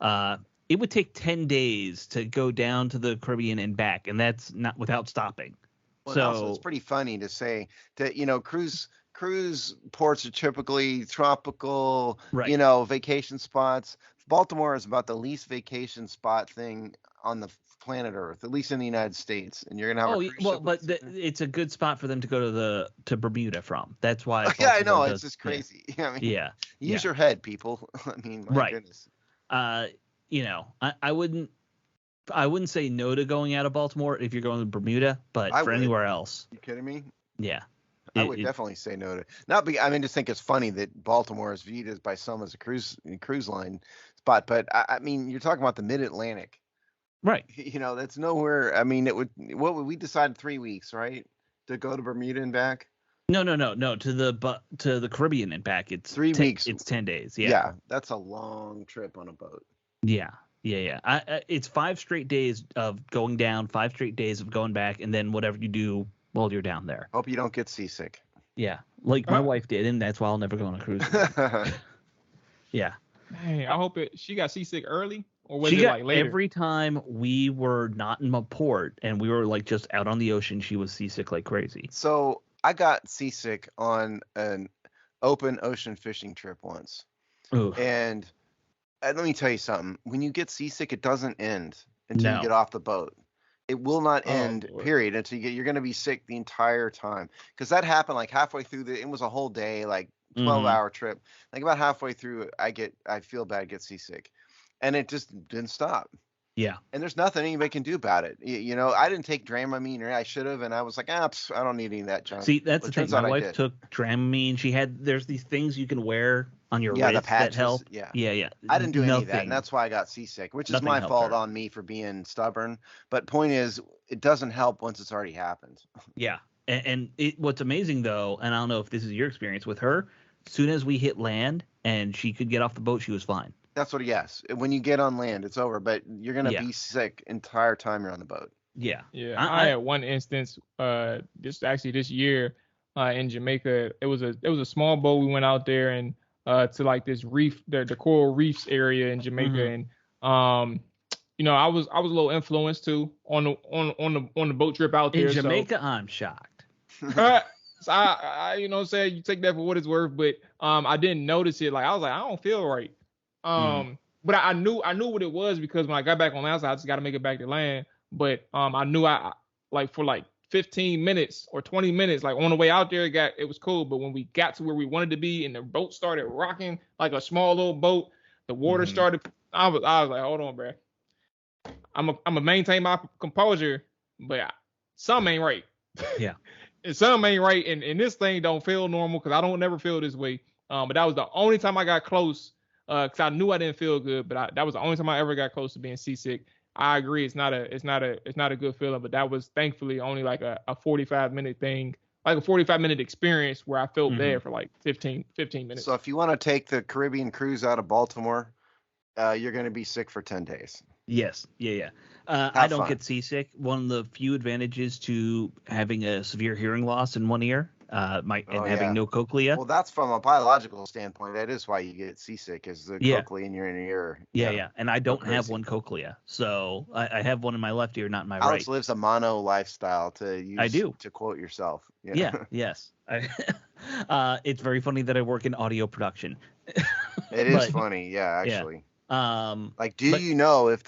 it would take 10 days to go down to the Caribbean and back, and that's not without stopping. Well, so also, it's pretty funny to say that cruise ports are typically tropical, vacation spots. Baltimore is about the least vacation spot thing on the planet Earth, at least in the United States, and you're gonna have. It's a good spot for them to go to Bermuda from. That's why. I know it's just crazy. I mean, use your head, people. I mean, my goodness. I wouldn't say no to going out of Baltimore if you're going to Bermuda, but anywhere else. You kidding me? Yeah. I would definitely say no to just think it's funny that Baltimore is viewed as by some as a cruise line spot, but I mean, you're talking about the mid-Atlantic. Right. That's nowhere. I mean, what would we decide 3 weeks, right? To go to Bermuda and back? No. To the Caribbean and back. It's 3 weeks. It's 10 days. Yeah. Yeah. That's a long trip on a boat. Yeah. It's 5 straight days of going down, 5 straight days of going back, and then whatever you do while you're down there. Hope you don't get seasick. Yeah. Like my wife did, and that's why I'll never go on a cruise. Yeah. Hey, I hope she got seasick early. Or was it like later? Every time we were not in a port and we were like just out on the ocean, she was seasick like crazy. So I got seasick on an open ocean fishing trip once. Oof. And let me tell you something. When you get seasick, it doesn't end until you get off the boat. It will not end, period, until you're going to be sick the entire time. Because that happened like halfway through it was a whole day, like 12-hour trip. Like about halfway through, I feel bad, get seasick. And it just didn't stop. Yeah. And there's nothing anybody can do about it. You know, I didn't take Dramamine, or I should have, and I was like, I don't need any of that junk. See, that's the thing. My wife took Dramamine. There's these things you can wear on your wrist the patches, that help. Yeah. I didn't do any of that, and that's why I got seasick, which is my fault on me for being stubborn. But point is, it doesn't help once it's already happened. Yeah. And what's amazing, though, and I don't know if this is your experience with her, as soon as we hit land and she could get off the boat, she was fine. That's what, yes. When you get on land, it's over, but you're going to be sick entire time you're on the boat. Yeah. Yeah. I had one instance, this year in Jamaica. It was a small boat. We went out there and to like this reef, the coral reefs area in Jamaica. And, you know, I was a little influenced too on the boat trip out there. In Jamaica, I'm shocked. So I you know what I'm saying, you take that for what it's worth, but I didn't notice it. Like I was like, I don't feel right. But I knew what it was, because when I got back on land, I just got to make it back to land. But I knew I like for like 15 minutes or 20 minutes, like on the way out there, it was cool. But when we got to where we wanted to be and the boat started rocking like a small little boat, the water started. I was like, hold on, bro. I'm a maintain my composure, but something ain't right. Yeah. And something ain't right, and this thing don't feel normal, because I don't never feel this way. But that was the only time I got close, because I knew I didn't feel good. But that was the only time I ever got close to being seasick. I agree, it's not a good feeling, but that was thankfully only like a 45-minute thing, like a 45-minute experience where I felt bad for like 15 minutes. So if you want to take the Caribbean cruise out of Baltimore, you're going to be sick for 10 days. Yes. Yeah. I don't get seasick. One of the few advantages to having a severe hearing loss in one ear, having no cochlea. Well, that's from a biological standpoint. That is why you get seasick, is the cochlea in your inner ear. Yeah. And I don't have one cochlea, so I have one in my left ear, not in my right. Alex lives a mono lifestyle, to use. I do. To quote yourself. Yeah. Yes. It's very funny that I work in audio production. It is funny. Yeah, actually. Yeah. You know if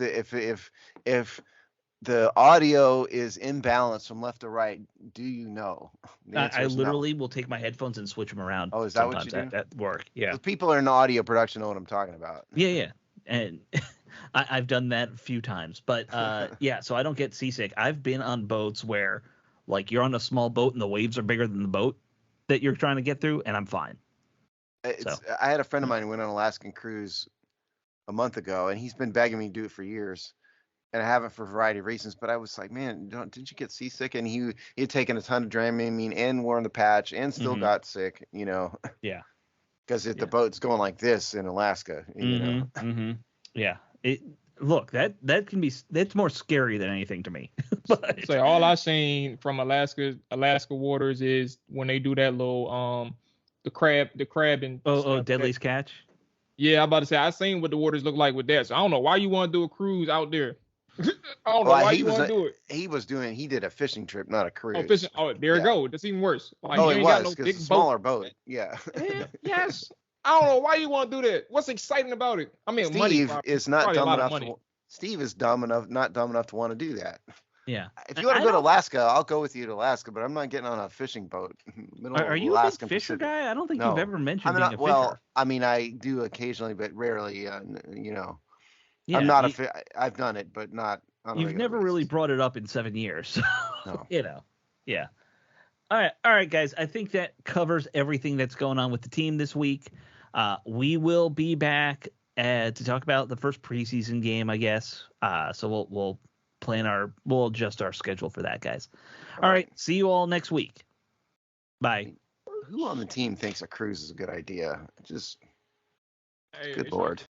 the audio is imbalanced from left to right, do you know? I literally will take my headphones and switch them around. Oh, is that what you do? At work? Yeah. The people are in audio production know what I'm talking about. Yeah. And I've done that a few times, but so I don't get seasick. I've been on boats where like you're on a small boat and the waves are bigger than the boat that you're trying to get through, and I'm fine. I had a friend of mine who went on an Alaskan cruise a month ago, and he's been begging me to do it for years, and I haven't for a variety of reasons. But I was like, man, didn't you get seasick? And he had taken a ton of Dramamine and worn the patch and still got sick, you know. Yeah. Because the boat's going like this in Alaska, you know. Yeah. That's more scary than anything to me. But so all I've seen from Alaska waters is when they do that little the crab and Deadliest Catch. Yeah, I'm about to say, I seen what the waters look like with that. So I don't know why you want to do a cruise out there. I don't know why you want to do it. He did a fishing trip, not a cruise. Oh, fishing. Oh, there you go. That's even worse. Like, it was, because it's a smaller boat. Yeah. Yes. I don't know why you want to do that. What's exciting about it? I mean, Steve is not dumb enough. Steve is not dumb enough to want to do that. Yeah. If you want to go to Alaska, I'll go with you to Alaska, but I'm not getting on a fishing boat. Are you a big fisher guy? I don't think you've ever mentioned being a fisher. Well, I mean, I do occasionally, but rarely. You know, I'm not I've done it, but not. You've never really brought it up in 7 years. So, no. You know, yeah. All right, guys. I think that covers everything that's going on with the team this week. We will be back to talk about the first preseason game, I guess. So we'll adjust our schedule for that, guys. All right. See you all next week. Bye. Who on the team thinks a cruise is a good idea? Good Lord.